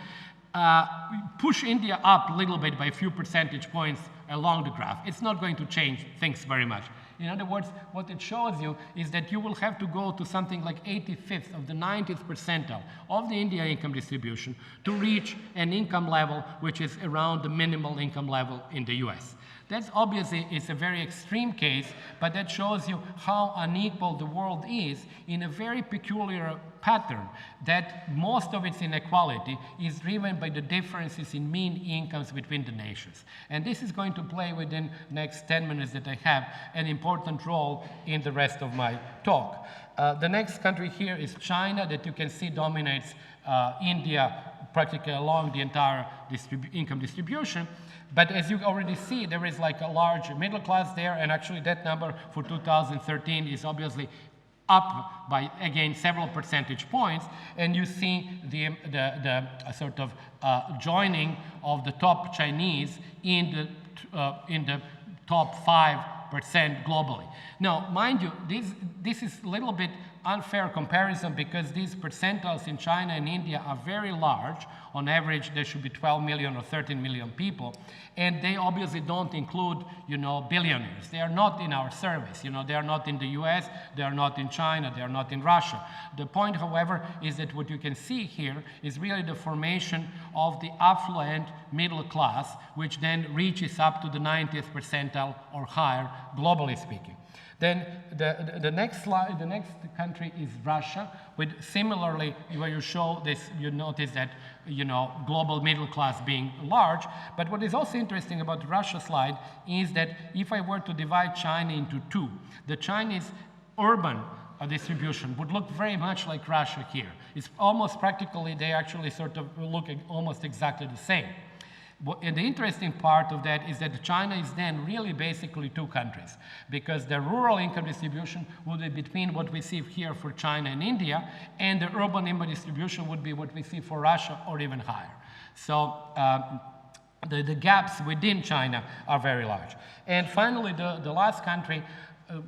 push India up a little bit by a few percentage points along the graph. It's not going to change things very much. In other words, what it shows you is that you will have to go to something like 85th of the 90th percentile of the India income distribution to reach an income level which is around the minimal income level in the US. That's obviously is a very extreme case, but that shows you how unequal the world is in a very peculiar pattern, that most of its inequality is driven by the differences in mean incomes between the nations. And this is going to play within the next 10 minutes that I have an important role in the rest of my talk. The next country here is China, that you can see dominates India practically along the entire income distribution. But as you already see, there is like a large middle class there, and actually that number for 2013 is obviously up by, again, several percentage points, and you see the sort of joining of the top Chinese in the top 5% globally. Now, mind you, this is a little bit unfair comparison because these percentiles in China and India are very large. On average, there should be 12 million or 13 million people, and they obviously don't include, you know, billionaires. They are not in our service. You know, they are not in the US, they are not in China, they are not in Russia. The point, however, is that what you can see here is really the formation of the affluent middle class, which then reaches up to the 90th percentile or higher, globally speaking. Then the next slide, the next country is Russia, with similarly, where you show this, you notice that, you know, global middle class being large. But what is also interesting about the Russia slide is that if I were to divide China into two, the Chinese urban distribution would look very much like Russia here. It's almost practically, they actually sort of look almost exactly the same. And the interesting part of that is that China is then really basically two countries, because the rural income distribution would be between what we see here for China and India, and the urban income distribution would be what we see for Russia or even higher. So the gaps within China are very large. And finally, the last country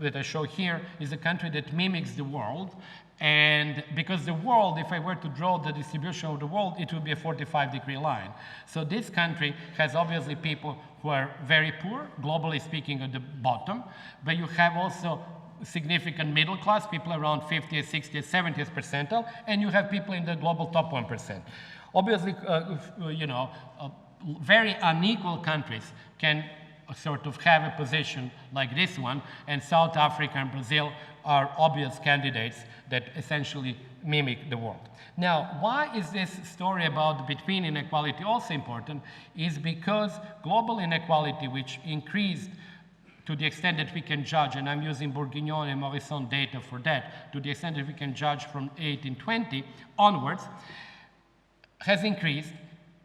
that I show here is a country that mimics the world. And because the world, if I were to draw the distribution of the world, it would be a 45-degree line. So this country has obviously people who are very poor, globally speaking, at the bottom, but you have also significant middle class, people around 50th, 60th, 70th percentile, and you have people in the global top 1%. Obviously, you know, very unequal countries can sort of have a position like this one, and South Africa and Brazil are obvious candidates that essentially mimic the world. Now, why is this story about between inequality also important? Is because global inequality, which increased to the extent that we can judge, and I'm using Bourguignon and Morisson data for that, to the extent that we can judge from 1820 onwards, has increased,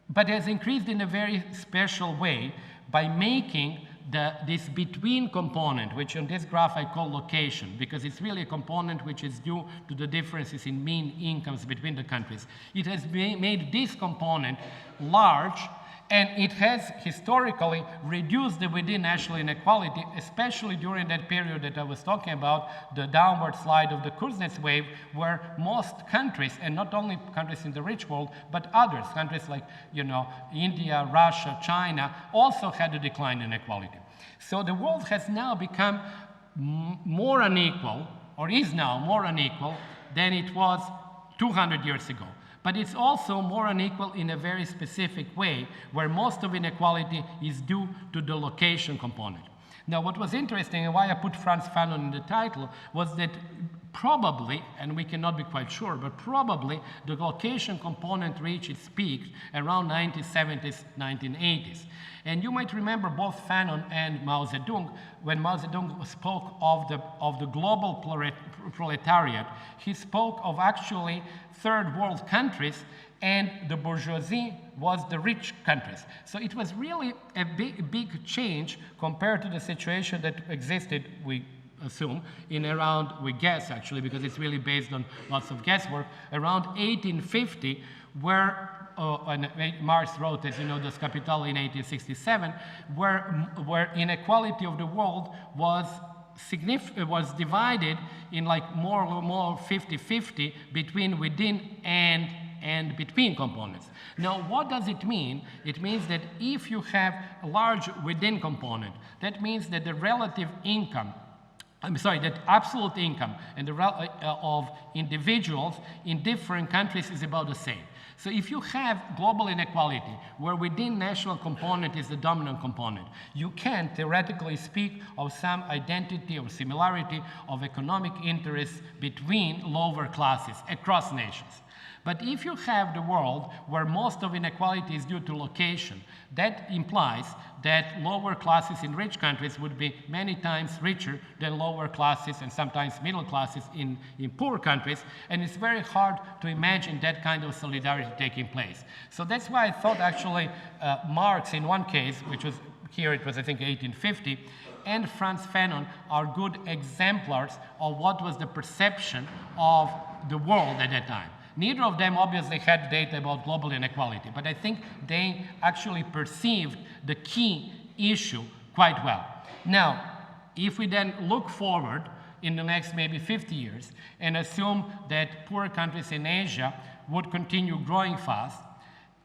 but has increased in a very special way by making this between component, which on this graph I call location, because it's really a component which is due to the differences in mean incomes between the countries. It has made this component large, and it has historically reduced the within national inequality, especially during that period that I was talking about, the downward slide of the Kuznets wave, where most countries, and not only countries in the rich world, but others, countries like, you know, India, Russia, China, also had a decline in inequality. So the world has now become more unequal, or is now more unequal than it was 200 years ago. But it's also more unequal in a very specific way, where most of inequality is due to the location component. Now, what was interesting, and why I put Frantz Fanon in the title, was that probably, and we cannot be quite sure, but probably the location component reached its peak around 1970s, 1980s. And you might remember both Fanon and Mao Zedong, when Mao Zedong spoke of the global proletariat, he spoke of actually third world countries, and the bourgeoisie was the rich countries. So it was really a big change compared to the situation that existed, we assume, in around, we guess actually, because it's really based on lots of guesswork, around 1850, where and Marx wrote, as you know, Das Kapital in 1867, where inequality of the world was divided in like more 50-50 between within and between components. Now, what does it mean? It means that if you have a large within component, that means that the relative income, that absolute income and the of individuals in different countries is about the same. So if you have global inequality, where within national component is the dominant component, you can theoretically speak of some identity or similarity of economic interests between lower classes across nations. But if you have the world where most of inequality is due to location, that implies that lower classes in rich countries would be many times richer than lower classes and sometimes middle classes in poor countries, and it's very hard to imagine that kind of solidarity taking place. So that's why I thought actually Marx in one case, which was here it was I think 1850, and Frantz Fanon are good exemplars of what was the perception of the world at that time. Neither of them obviously had data about global inequality, but I think they actually perceived the key issue quite well. Now, if we then look forward in the next maybe 50 years and assume that poor countries in Asia would continue growing fast,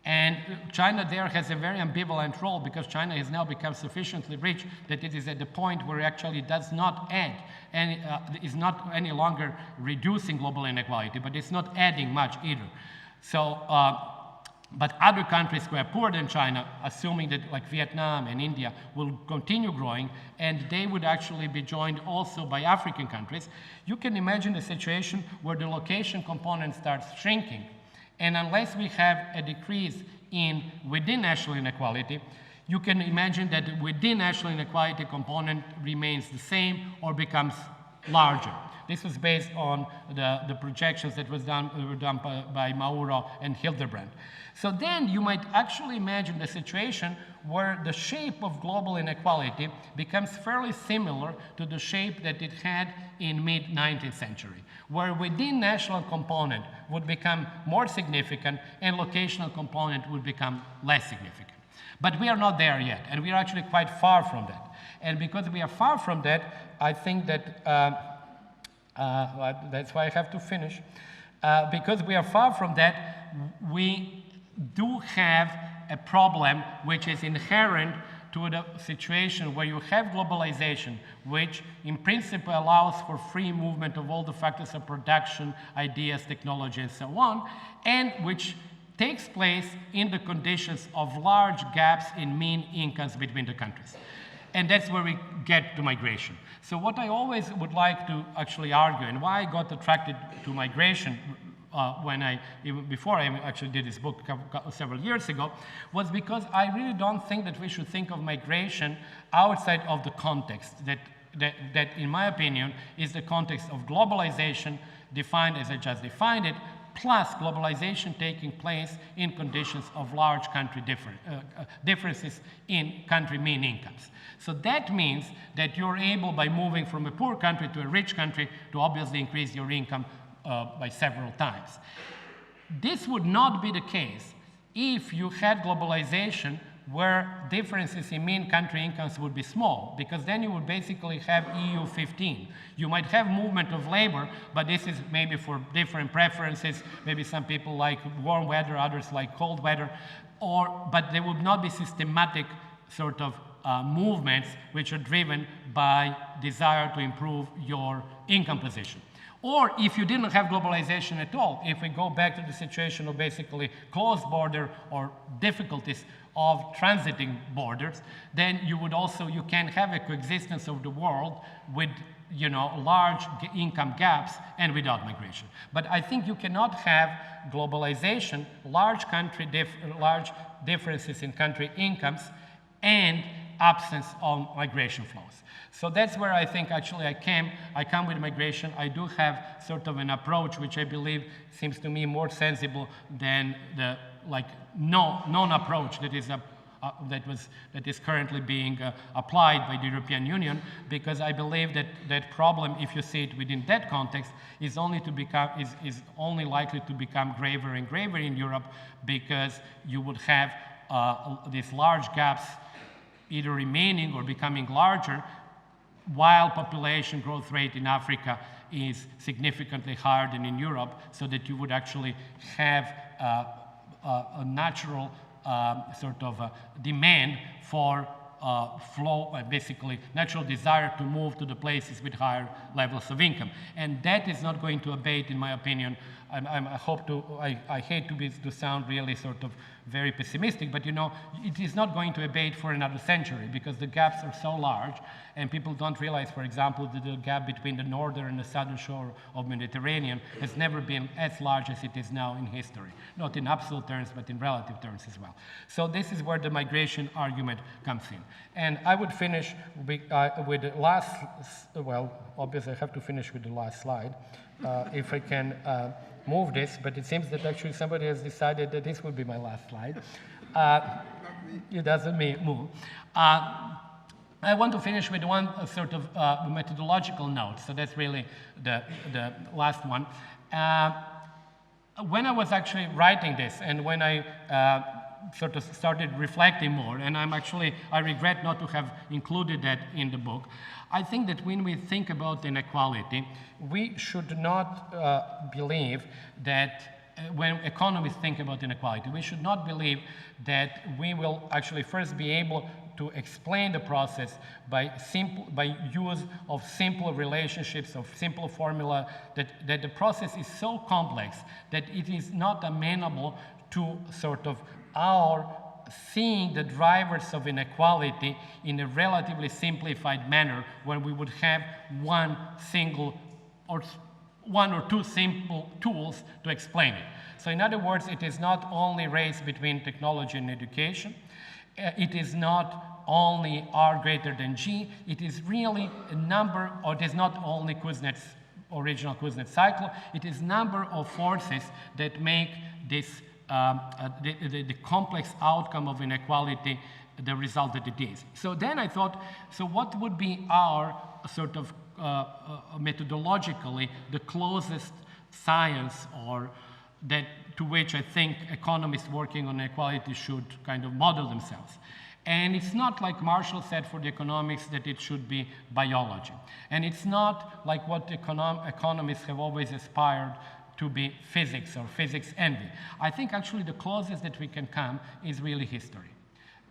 and China there has a very ambivalent role because China has now become sufficiently rich that it is at the point where it actually does not add, and is not any longer reducing global inequality, but it's not adding much either. So, but other countries who are poorer than China, assuming that like Vietnam and India will continue growing, and they would actually be joined also by African countries, you can imagine a situation where the location component starts shrinking. And unless we have a decrease in within national inequality, you can imagine that the within national inequality component remains the same or becomes larger. This was based on the projections that were done by Mauro and Hildebrand. So then you might actually imagine the situation where the shape of global inequality becomes fairly similar to the shape that it had in mid-19th century, where within national component would become more significant and locational component would become less significant. But we are not there yet, and we are actually quite far from that. And because we are far from that, I think that, that's why I have to finish. Because we are far from that, we do have a problem which is inherent to the situation where you have globalization, which in principle allows for free movement of all the factors of production, ideas, technology, and so on, and which takes place in the conditions of large gaps in mean incomes between the countries. And that's where we get to migration. So what I always would like to actually argue, and why I got attracted to migration even before I actually did this book several years ago, was because I really don't think that we should think of migration outside of the context that in my opinion, is the context of globalization defined as I just defined it, plus globalization taking place in conditions of large country differences in country mean incomes. So that means that you're able, by moving from a poor country to a rich country, to obviously increase your income by several times. This would not be the case if you had globalization where differences in mean country incomes would be small, because then you would basically have EU 15. You might have movement of labor, but this is maybe for different preferences. Maybe some people like warm weather, others like cold weather, but there would not be systematic sort of movements which are driven by desire to improve your income position. Or if you didn't have globalization at all, if we go back to the situation of basically closed border or difficulties of transiting borders, then you can have a coexistence of the world with, large income gaps and without migration. But I think you cannot have globalization, large differences in country incomes, and absence of migration flows. So that's where I think actually I come with migration. I do have sort of an approach which I believe seems to me more sensible than the non-approach that is currently being applied by the European Union, because I believe that problem, if you see it within that context, is only likely to become graver and graver in Europe, because you would have these large gaps either remaining or becoming larger, while population growth rate in Africa is significantly higher than in Europe, so that you would actually have a natural sort of demand for flow, basically natural desire to move to the places with higher levels of income. And that is not going to abate, in my opinion. I hate to sound really sort of very pessimistic, but it is not going to abate for another century, because the gaps are so large, and people don't realize, for example, that the gap between the northern and the southern shore of Mediterranean has never been as large as it is now in history, not in absolute terms, but in relative terms as well. So this is where the migration argument comes in. And I would finish with the last, well, obviously I have to finish with the last slide, if I can move this, but it seems that actually somebody has decided that this would be my last slide. It doesn't move. I want to finish with one sort of methodological note, so that's really the last one. When I was actually writing this, and when I sort of started reflecting more, and I regret not to have included that in the book, I think that when we think about inequality, we should not believe that when economists think about inequality, we should not believe that we will actually first be able to explain the process by use of simple relationships, of simple formula, that the process is so complex that it is not amenable to sort of our seeing the drivers of inequality in a relatively simplified manner, where we would have one or two simple tools to explain it. So in other words, it is not only race between technology and education. It is not only R greater than G. It is really a number, or it is not only Kuznets, original Kuznets cycle. It is number of forces that make this the complex outcome of inequality the result that it is. So then I thought, so what would be our sort of methodologically the closest science, or that to which I think economists working on equality should kind of model themselves. And it's not like Marshall said for the economics that it should be biology. And it's not like what economists have always aspired to be physics or physics envy. I think actually the closest that we can come is really history.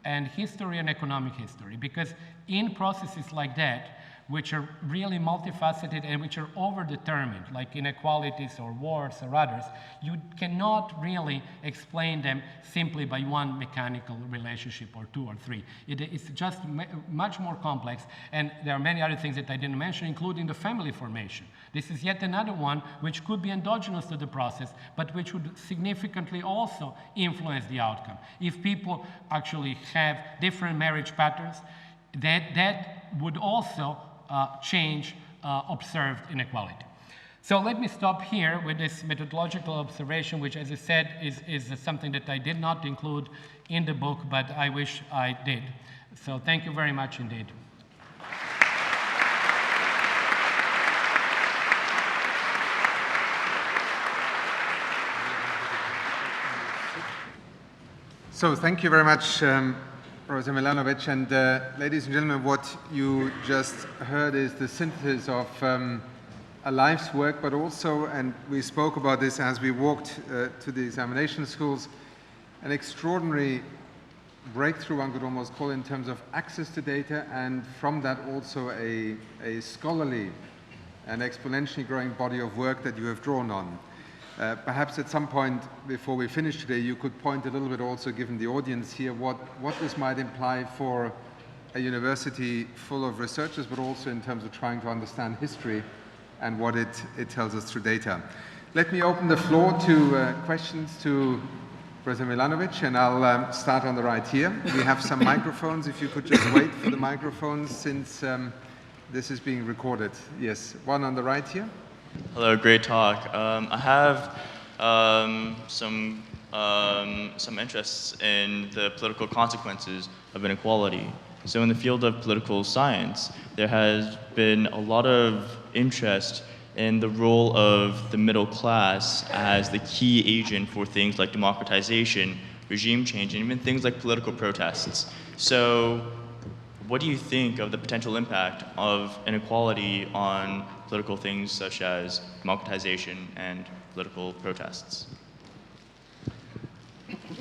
And history and economic history, because in processes like that, which are really multifaceted and which are overdetermined, like inequalities or wars or others, you cannot really explain them simply by one mechanical relationship or two or three. It's just much more complex, and there are many other things that I didn't mention, including the family formation. This is yet another one which could be endogenous to the process, but which would significantly also influence the outcome. If people actually have different marriage patterns, that would also change observed inequality. So let me stop here with this methodological observation, which, as I said, is something that I did not include in the book, but I wish I did. So thank you very much indeed. So thank you very much, Professor Milanovic. And ladies and gentlemen, what you just heard is the synthesis of a life's work, but also, and we spoke about this as we walked to the examination schools, an extraordinary breakthrough, one could almost call it, in terms of access to data, and from that also a scholarly and exponentially growing body of work that you have drawn on. Perhaps at some point before we finish today, you could point a little bit also, given the audience here, what this might imply for a university full of researchers, but also in terms of trying to understand history and what it tells us through data. Let me open the floor to questions to Professor Milanovic, and I'll start on the right here. We have some microphones. If you could just wait for the microphones, since this is being recorded. Yes, one on the right here. Hello, great talk. I have some interests in the political consequences of inequality. So in the field of political science, there has been a lot of interest in the role of the middle class as the key agent for things like democratization, regime change, and even things like political protests. So what do you think of the potential impact of inequality on political things such as democratization and political protests?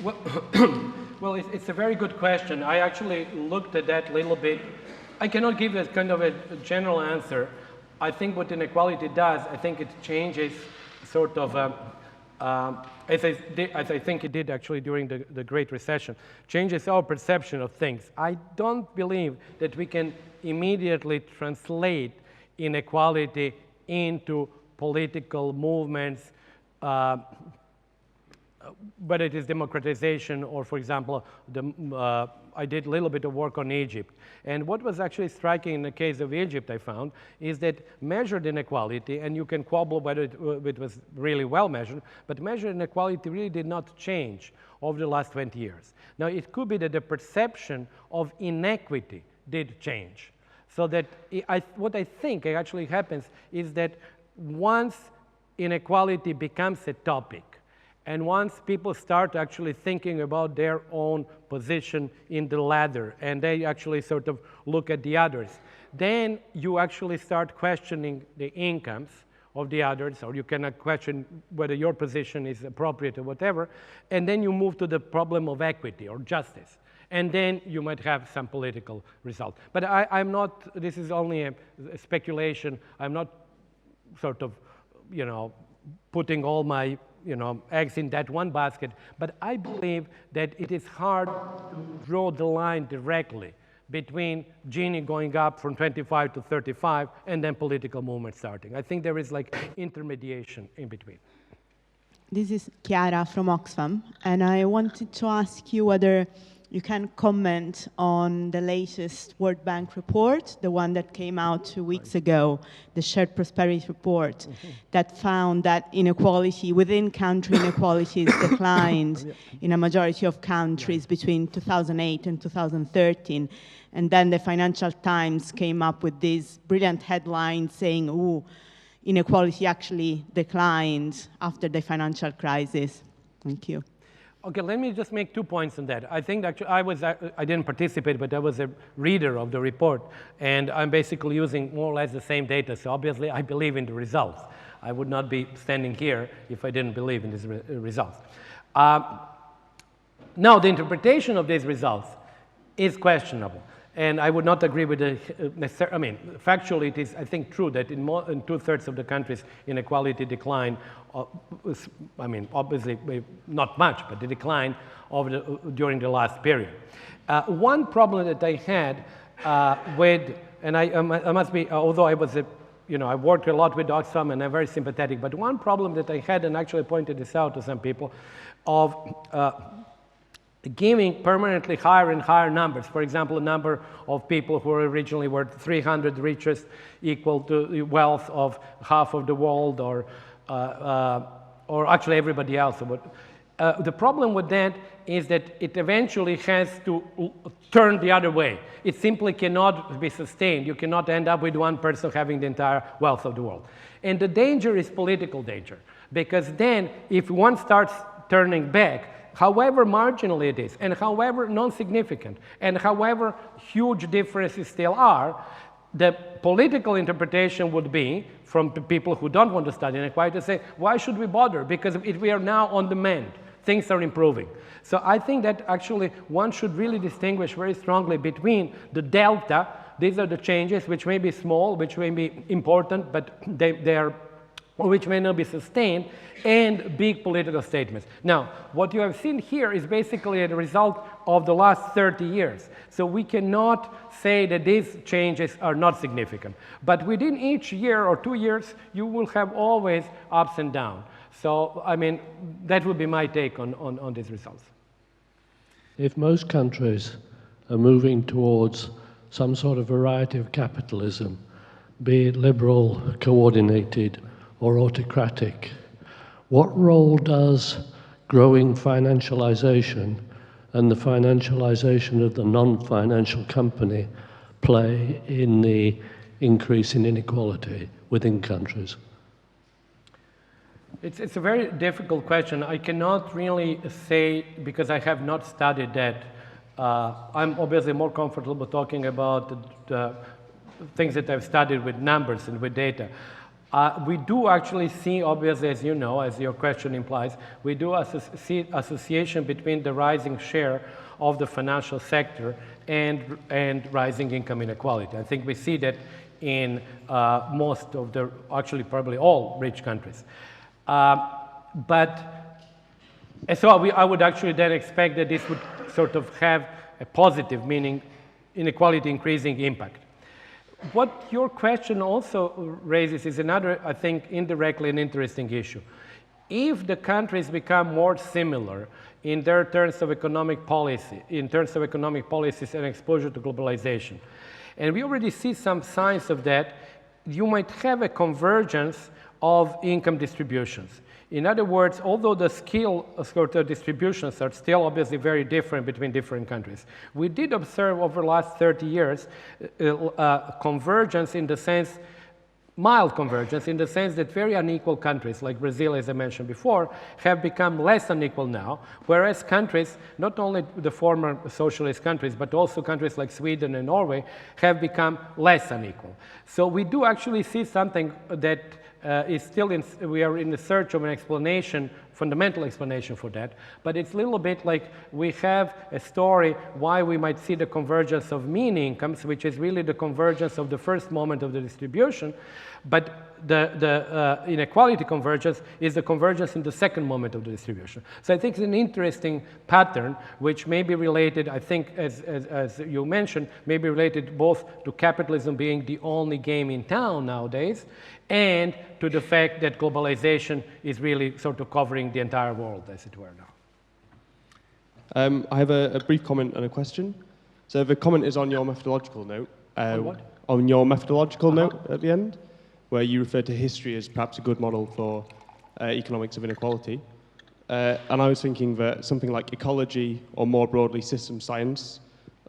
Well, it's a very good question. I actually looked at that a little bit. I cannot give a kind of a general answer. I think what inequality does, I think it changes sort of, as I think it did actually during the Great Recession, changes our perception of things. I don't believe that we can immediately translate inequality into political movements, whether it is democratization or, for example, I did a little bit of work on Egypt. And what was actually striking in the case of Egypt, I found, is that measured inequality, and you can quibble whether it was really well measured, but measured inequality really did not change over the last 20 years. Now, it could be that the perception of inequity did change. So that what I think actually happens is that once inequality becomes a topic, and once people start actually thinking about their own position in the ladder, and they actually sort of look at the others, then you actually start questioning the incomes of the others, or you cannot question whether your position is appropriate or whatever, and then you move to the problem of equity or justice. And then you might have some political result. But I'm not, this is only a speculation. I'm not sort of, putting all my, eggs in that one basket. But I believe that it is hard to draw the line directly between Gini going up from 25 to 35 and then political movement starting. I think there is like intermediation in between. This is Chiara from Oxfam, and I wanted to ask you whether you can comment on the latest World Bank report, the one that came out 2 weeks ago, the Shared Prosperity Report, that found that inequality, within country inequalities declined in a majority of countries between 2008 and 2013. And then the Financial Times came up with this brilliant headline saying, ooh, inequality actually declined after the financial crisis. Thank you. Okay, let me just make 2 points on that. I think actually I didn't participate, but I was a reader of the report, and I'm basically using more or less the same data, so obviously I believe in the results. I would not be standing here if I didn't believe in these results. Now, the interpretation of these results is questionable. And I would not agree with the factually it is, I think, true that in 2/3 of the countries inequality declined. Obviously not much, but the decline during the last period. One problem that I had and I must be, although I was I worked a lot with Oxfam and I'm very sympathetic, but one problem that I had, and actually pointed this out to some people, of giving permanently higher and higher numbers. For example, a number of people who originally were 300 richest equal to the wealth of half of the world, or actually everybody else. The problem with that is that it eventually has to turn the other way. It simply cannot be sustained. You cannot end up with one person having the entire wealth of the world. And the danger is political danger, because then if one starts turning back, however marginal it is, and however non-significant, and however huge differences still are, the political interpretation would be, from people who don't want to study inequality, to say, why should we bother? Because if we are now on the mend, things are improving. So I think that actually one should really distinguish very strongly between the delta, these are the changes which may be small, which may be important, but they are, or which may not be sustained, and big political statements. Now, what you have seen here is basically a result of the last 30 years. So we cannot say that these changes are not significant. But within each year or 2 years, you will have always ups and downs. So, that would be my take on these results. If most countries are moving towards some sort of variety of capitalism, be it liberal, coordinated, or autocratic, what role does growing financialization and the financialization of the non-financial company play in the increase in inequality within countries? It's a very difficult question. I cannot really say, because I have not studied that. I'm obviously more comfortable talking about the things that I've studied with numbers and with data. We do actually see, obviously, as you know, as your question implies, we do see association between the rising share of the financial sector and rising income inequality. I think we see that in most of the, actually probably all rich countries. I would actually then expect that this would sort of have a positive, meaning inequality increasing impact. What your question also raises is another, I think, indirectly an interesting issue. If the countries become more similar in their terms of economic policy, in terms of economic policies and exposure to globalization, and we already see some signs of that, you might have a convergence of income distributions. In other words, although the skill sort of distributions are still obviously very different between different countries, we did observe over the last 30 years convergence in the sense, mild convergence in the sense that very unequal countries like Brazil, as I mentioned before, have become less unequal now, whereas countries, not only the former socialist countries, but also countries like Sweden and Norway, have become less unequal. So we do actually see something that is still we are in the search of an explanation, fundamental explanation for that, but it's a little bit like we have a story why we might see the convergence of mean incomes, which is really the convergence of the first moment of the distribution, but the inequality convergence is the convergence in the second moment of the distribution. So I think it's an interesting pattern which may be related, I think, as you mentioned, may be related both to capitalism being the only game in town nowadays and to the fact that globalization is really sort of covering the entire world, as it were now. I have a brief comment and a question. So the comment is on your methodological note. On what? On your methodological note at the end, where you refer to history as perhaps a good model for economics of inequality. And I was thinking that something like ecology, or more broadly system science,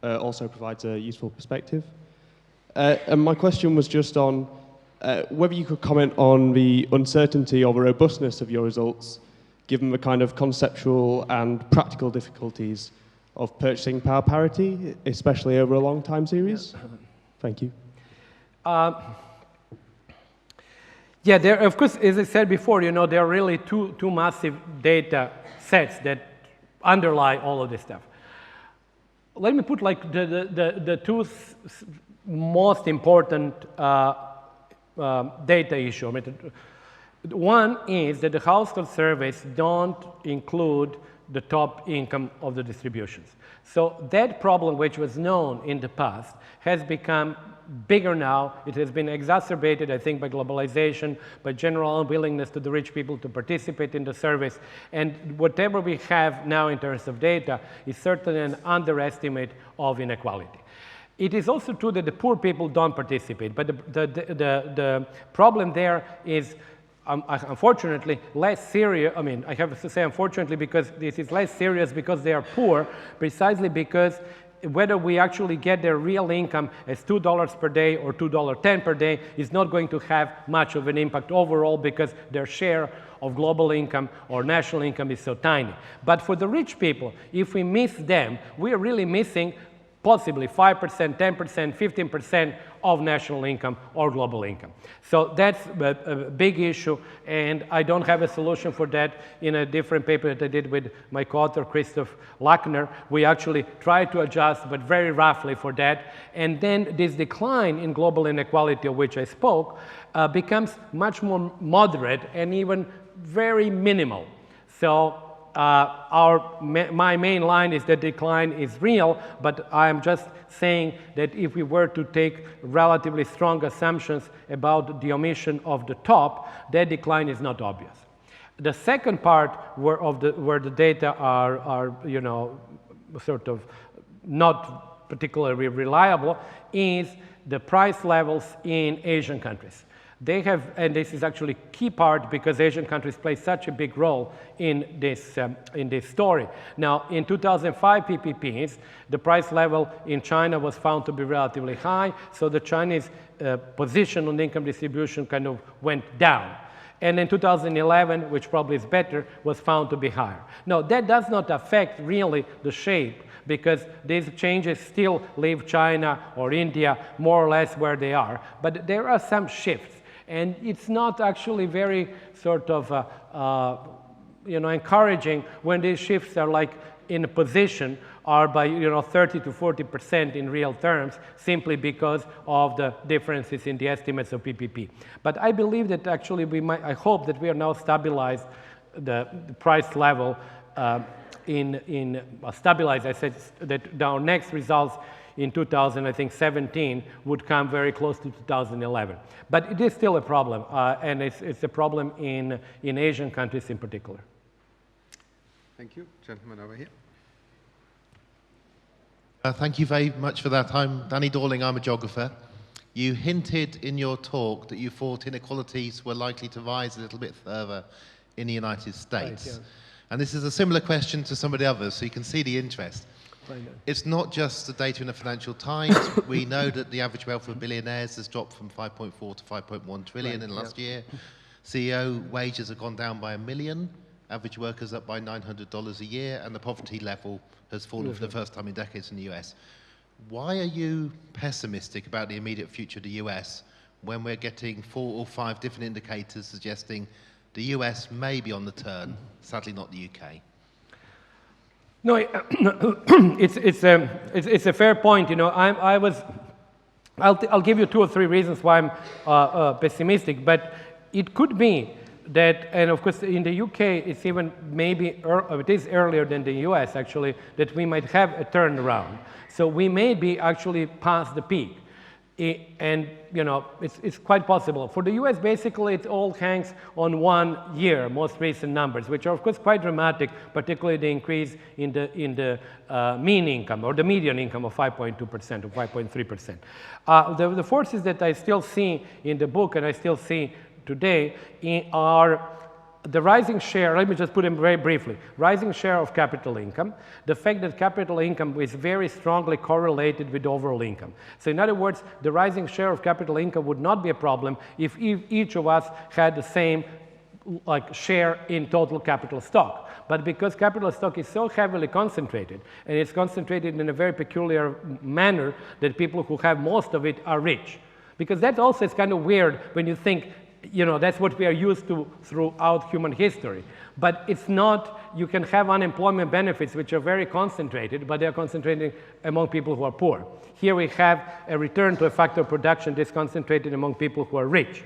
also provides a useful perspective. And my question was just on whether you could comment on the uncertainty or the robustness of your results, given the kind of conceptual and practical difficulties of purchasing power parity, especially over a long time series. Yeah. Thank you. Yeah, there, of course, as I said before, you know, there are really two massive data sets that underlie all of this stuff. let me put like the two most important data issue. I mean, one is that the household surveys don't include the top income of the distributions. So that problem, which was known in the past, has become bigger now. It has been exacerbated, I think, by globalization, by general unwillingness to the rich people to participate in the surveys. And whatever we have now in terms of data is certainly an underestimate of inequality. It is also true that the poor people don't participate, but the problem there is unfortunately less serious. I mean, I have to say unfortunately because this is less serious because they are poor, precisely because whether we actually get their real income as $2 per day or $2.10 per day is not going to have much of an impact overall because their share of global income or national income is so tiny. But for the rich people, if we miss them, we are really missing possibly 5%, 10%, 15% of national income or global income. So that's a big issue, and I don't have a solution for that. In a different paper that I did with my co-author, Christoph Lackner, we actually tried to adjust, but very roughly for that. And then this decline in global inequality of which I spoke becomes much more moderate and even very minimal. So my main line is that decline is real, but I am just saying that if we were to take relatively strong assumptions about the omission of the top, that decline is not obvious. The second part where the data are you know, sort of not particularly reliable is the price levels in Asian countries. They have, and this is actually key part because Asian countries play such a big role in this story. Now, in 2005 PPPs, the price level in China was found to be relatively high, so the Chinese position on income distribution kind of went down. And in 2011, which probably is better, was found to be higher. Now, that does not affect really the shape because these changes still leave China or India more or less where they are, but there are some shifts. And it's not actually very sort of, you know, encouraging when these shifts are like in a position are by, you know, 30 to 40% in real terms, simply because of the differences in the estimates of PPP. But I believe that actually we might, I hope that we are now stabilized the price level stabilized. I said that our next results in 2017 would come very close to 2011. But it is still a problem, and it's a problem in Asian countries in particular. Thank you. Gentleman over here. Thank you very much for that. I'm Danny Dorling, I'm a geographer. You hinted in your talk that you thought inequalities were likely to rise a little bit further in the United States. Right, yeah. And this is a similar question to some of the others, so you can see the interest. It's not just the data in the Financial Times. We know that the average wealth of billionaires has dropped from 5.4 to 5.1 trillion in the last year. CEO wages have gone down by $1 million, average workers up by $900 a year, and the poverty level has fallen for the first time in decades in the US. Why are you pessimistic about the immediate future of the US when we're getting 4 or 5 different indicators suggesting the US may be on the turn, sadly not the UK? No, it's a fair point. You know, I'll give you 2 or 3 reasons why I'm pessimistic, but it could be that, and of course in the UK it's even maybe it is earlier than the US actually, that we might have a turnaround. So we may be actually past the peak. And you know, it's quite possible. For the US, basically, it all hangs on 1 year, most recent numbers, which are of course quite dramatic, particularly the increase in the mean income or the median income of 5.2% or 5.3%. The forces that I still see in the book and I still see today are the rising share, let me just put them very briefly, rising share of capital income, the fact that capital income is very strongly correlated with overall income. So in other words, the rising share of capital income would not be a problem if each of us had the same share in total capital stock. But because capital stock is so heavily concentrated, and it's concentrated in a very peculiar manner that people who have most of it are rich. Because that also is kind of weird when you think you know, that's what we are used to throughout human history. But it's not, you can have unemployment benefits which are very concentrated, but they are concentrated among people who are poor. Here we have a return to a factor of production that's concentrated among people who are rich.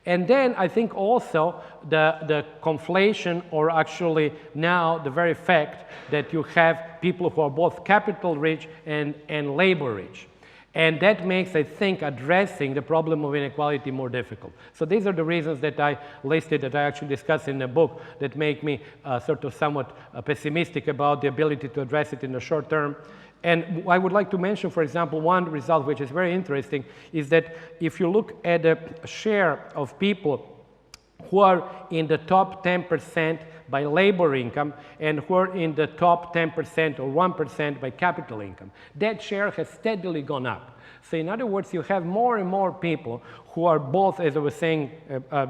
And then I think also the conflation, or actually now the very fact that you have people who are both capital rich and labor rich. And that makes, I think, addressing the problem of inequality more difficult. So these are the reasons that I listed, that I actually discuss in the book, that make me sort of somewhat pessimistic about the ability to address it in the short term. And I would like to mention, for example, one result which is very interesting is that if you look at the share of people who are in the top 10% by labor income and who are in the top 10% or 1% by capital income, that share has steadily gone up. So in other words, you have more and more people who are both, as I was saying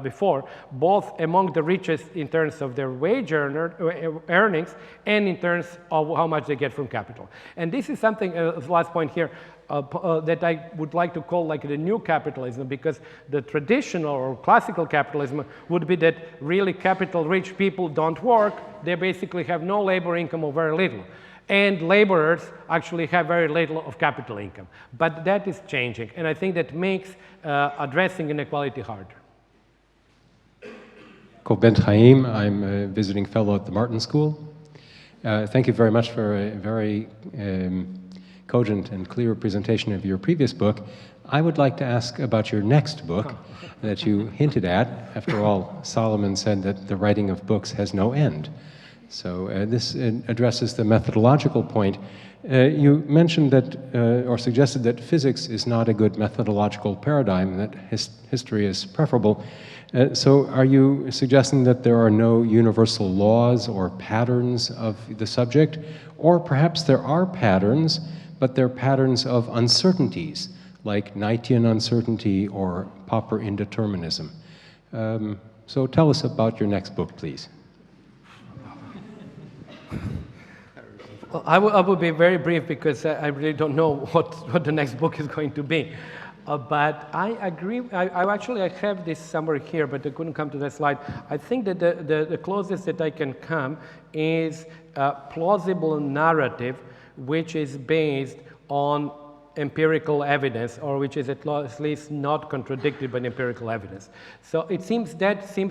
before, both among the richest in terms of their wage earnings and in terms of how much they get from capital. And this is something, last point here, that I would like to call like the new capitalism, because the traditional or classical capitalism would be that really capital-rich people don't work. They basically have no labor income or very little. And laborers actually have very little of capital income. But that is changing, and I think that makes addressing inequality harder. Ben Chaim, I'm a visiting fellow at the Martin School. Thank you very much for a very cogent and clear presentation of your previous book. I would like to ask about your next book that you hinted at. After all, Solomon said that the writing of books has no end. So this addresses the methodological point. You mentioned that, or suggested that physics is not a good methodological paradigm, that history is preferable. So are you suggesting that there are no universal laws or patterns of the subject? Or perhaps there are patterns, but they're patterns of uncertainties, like Knightian uncertainty or Popper indeterminism. So tell us about your next book, please. I will be very brief, because I really don't know what the next book is going to be. But I agree. I have this somewhere here, but I couldn't come to that slide. I think that the closest that I can come is a plausible narrative which is based on empirical evidence, or which is at least not contradicted by empirical evidence. So it seems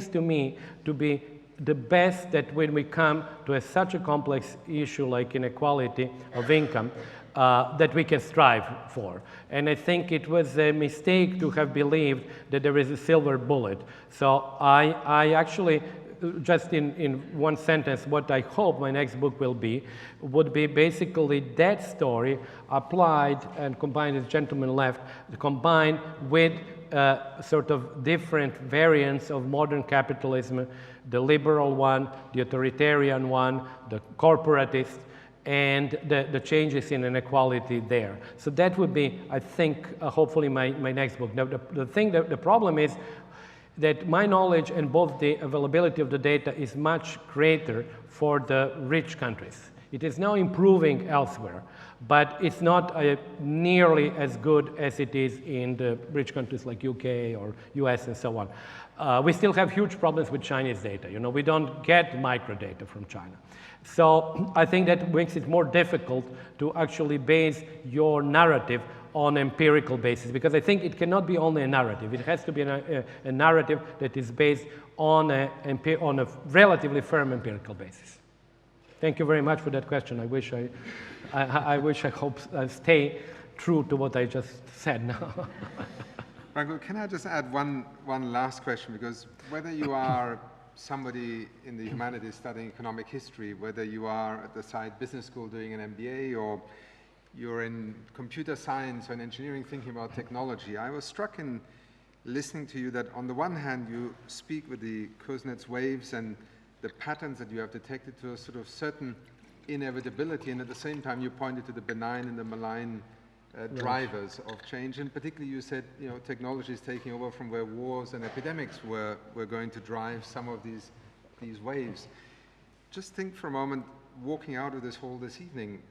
to me to be the best, that when we come to such a complex issue like inequality of income, that we can strive for. And I think it was a mistake to have believed that there is a silver bullet. So I actually, just in one sentence, what I hope my next book would be basically that story applied and combined, as gentleman left, combined with sort of different variants of modern capitalism, the liberal one, the authoritarian one, the corporatist, and the changes in inequality there. So that would be, I think, hopefully my next book. Now, the problem is that my knowledge and both the availability of the data is much greater for the rich countries. It is now improving elsewhere, but it's not nearly as good as it is in the rich countries like UK or US and so on. We still have huge problems with Chinese data. You know, we don't get microdata from China. So I think that makes it more difficult to actually base your narrative on empirical basis, because I think it cannot be only a narrative. It has to be a narrative that is based on a relatively firm empirical basis. Thank you very much for that question. I hope I stay true to what I just said now. Branko, can I just add one last question? Because whether you are somebody in the humanities studying economic history, whether you are at the side business school doing an MBA, or you're in computer science or in engineering thinking about technology, I was struck in listening to you that on the one hand you speak with the Kuznets waves and the patterns that you have detected to a sort of certain inevitability, and at the same time you pointed to the benign and the malign drivers of change. And particularly you said, you know, technology is taking over from where wars and epidemics were going to drive some of these waves. Just think for a moment, walking out of this hall this evening,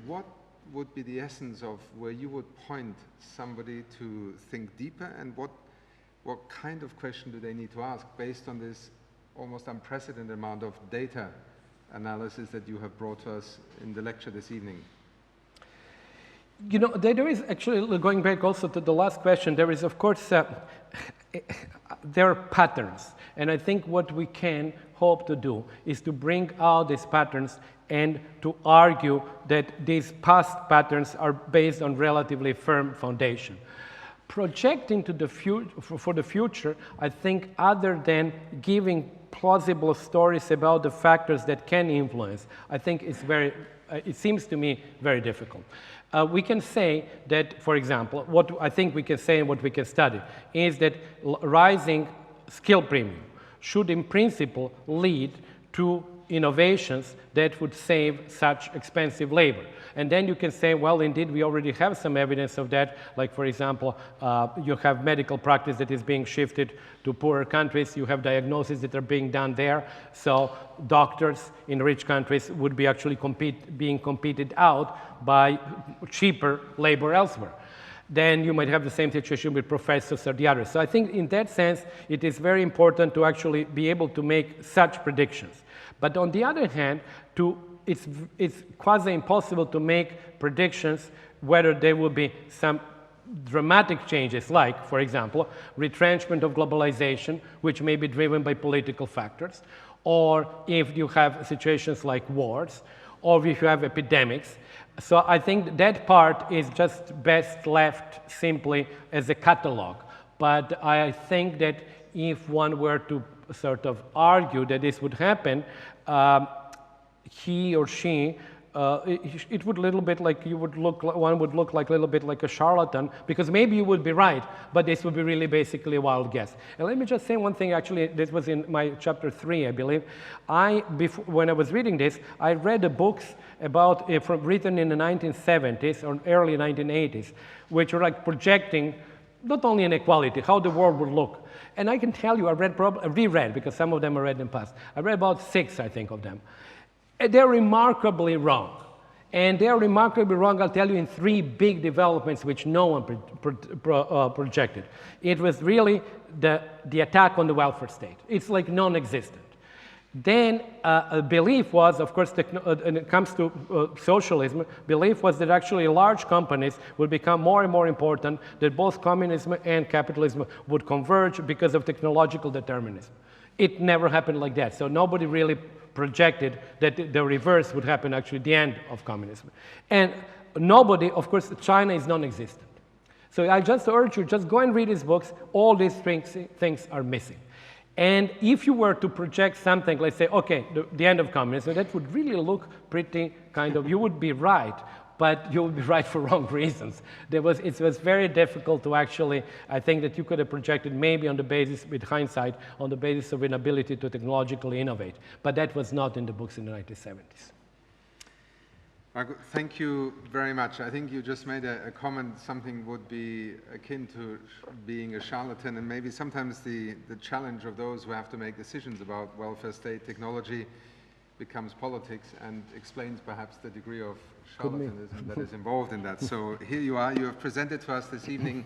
what would be the essence of where you would point somebody to think deeper, and what what kind of question do they need to ask based on this almost unprecedented amount of data analysis that you have brought to us in the lecture this evening? You know, there is actually, going back also to the last question, there is, of course, there are patterns. And I think what we can hope to do is to bring out these patterns and to argue that these past patterns are based on relatively firm foundation. Projecting to the for the future, I think, other than giving plausible stories about the factors that can influence, I think it's very, it seems to me very difficult. We can say that, for example, what I think we can say and what we can study is that rising skill premium should in principle lead to innovations that would save such expensive labor. And then you can say, well, indeed, we already have some evidence of that. Like, for example, you have medical practice that is being shifted to poorer countries. You have diagnoses that are being done there. So doctors in rich countries would be actually being competed out by cheaper labor elsewhere. Then you might have the same situation with professors or the others. So I think in that sense, it is very important to actually be able to make such predictions. But on the other hand, it's quasi impossible to make predictions whether there will be some dramatic changes, like, for example, retrenchment of globalization, which may be driven by political factors, or if you have situations like wars, or if you have epidemics. So I think that part is just best left simply as a catalog. But I think that if one were to sort of argue that this would happen, he or she, it would a little bit like you would look, one would look like a little bit like a charlatan, because maybe you would be right, but this would be really basically a wild guess. And let me just say one thing, actually, this was in my chapter 3, I believe. When I was reading this, I read the books about, written in the 1970s or early 1980s, which were like projecting not only inequality, how the world would look. And I can tell you, I reread, because some of them I read in the past. I read about 6, I think, of them. They're remarkably wrong. And they're remarkably wrong, I'll tell you, in 3 big developments which no one projected. It was really the attack on the welfare state. It's like non-existent. Then a belief was, of course, when it comes to socialism, belief was that actually large companies would become more and more important, that both communism and capitalism would converge because of technological determinism. It never happened like that. So nobody really projected that the reverse would happen actually at the end of communism. And nobody, of course, China is non-existent. So I just urge you, just go and read his books. All these things are missing. And if you were to project something, let's say, okay, the end of communism, that would really look pretty kind of, you would be right, but you would be right for wrong reasons. It was very difficult to actually, I think that you could have projected maybe on the basis, with hindsight, on the basis of inability to technologically innovate. But that was not in the books in the 1970s. Marco, thank you very much. I think you just made a comment, something would be akin to being a charlatan, and maybe sometimes the challenge of those who have to make decisions about welfare state technology becomes politics and explains perhaps the degree of charlatanism that is involved in that. So here you are, you have presented to us this evening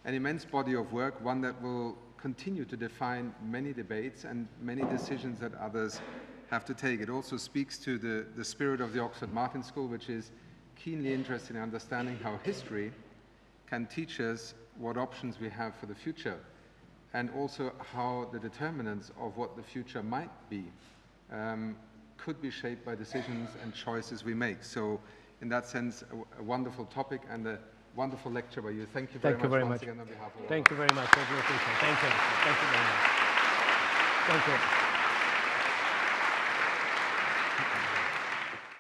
an immense body of work, one that will continue to define many debates and many decisions that others have to take. It also speaks to the spirit of the Oxford Martin School, which is keenly interested in understanding how history can teach us what options we have for the future, and also how the determinants of what the future might be could be shaped by decisions and choices we make. So in that sense, a wonderful topic and a wonderful lecture by you. Thank you very much once again on behalf of all. Thank you very much. Thank you. Thank you very much. Thank you.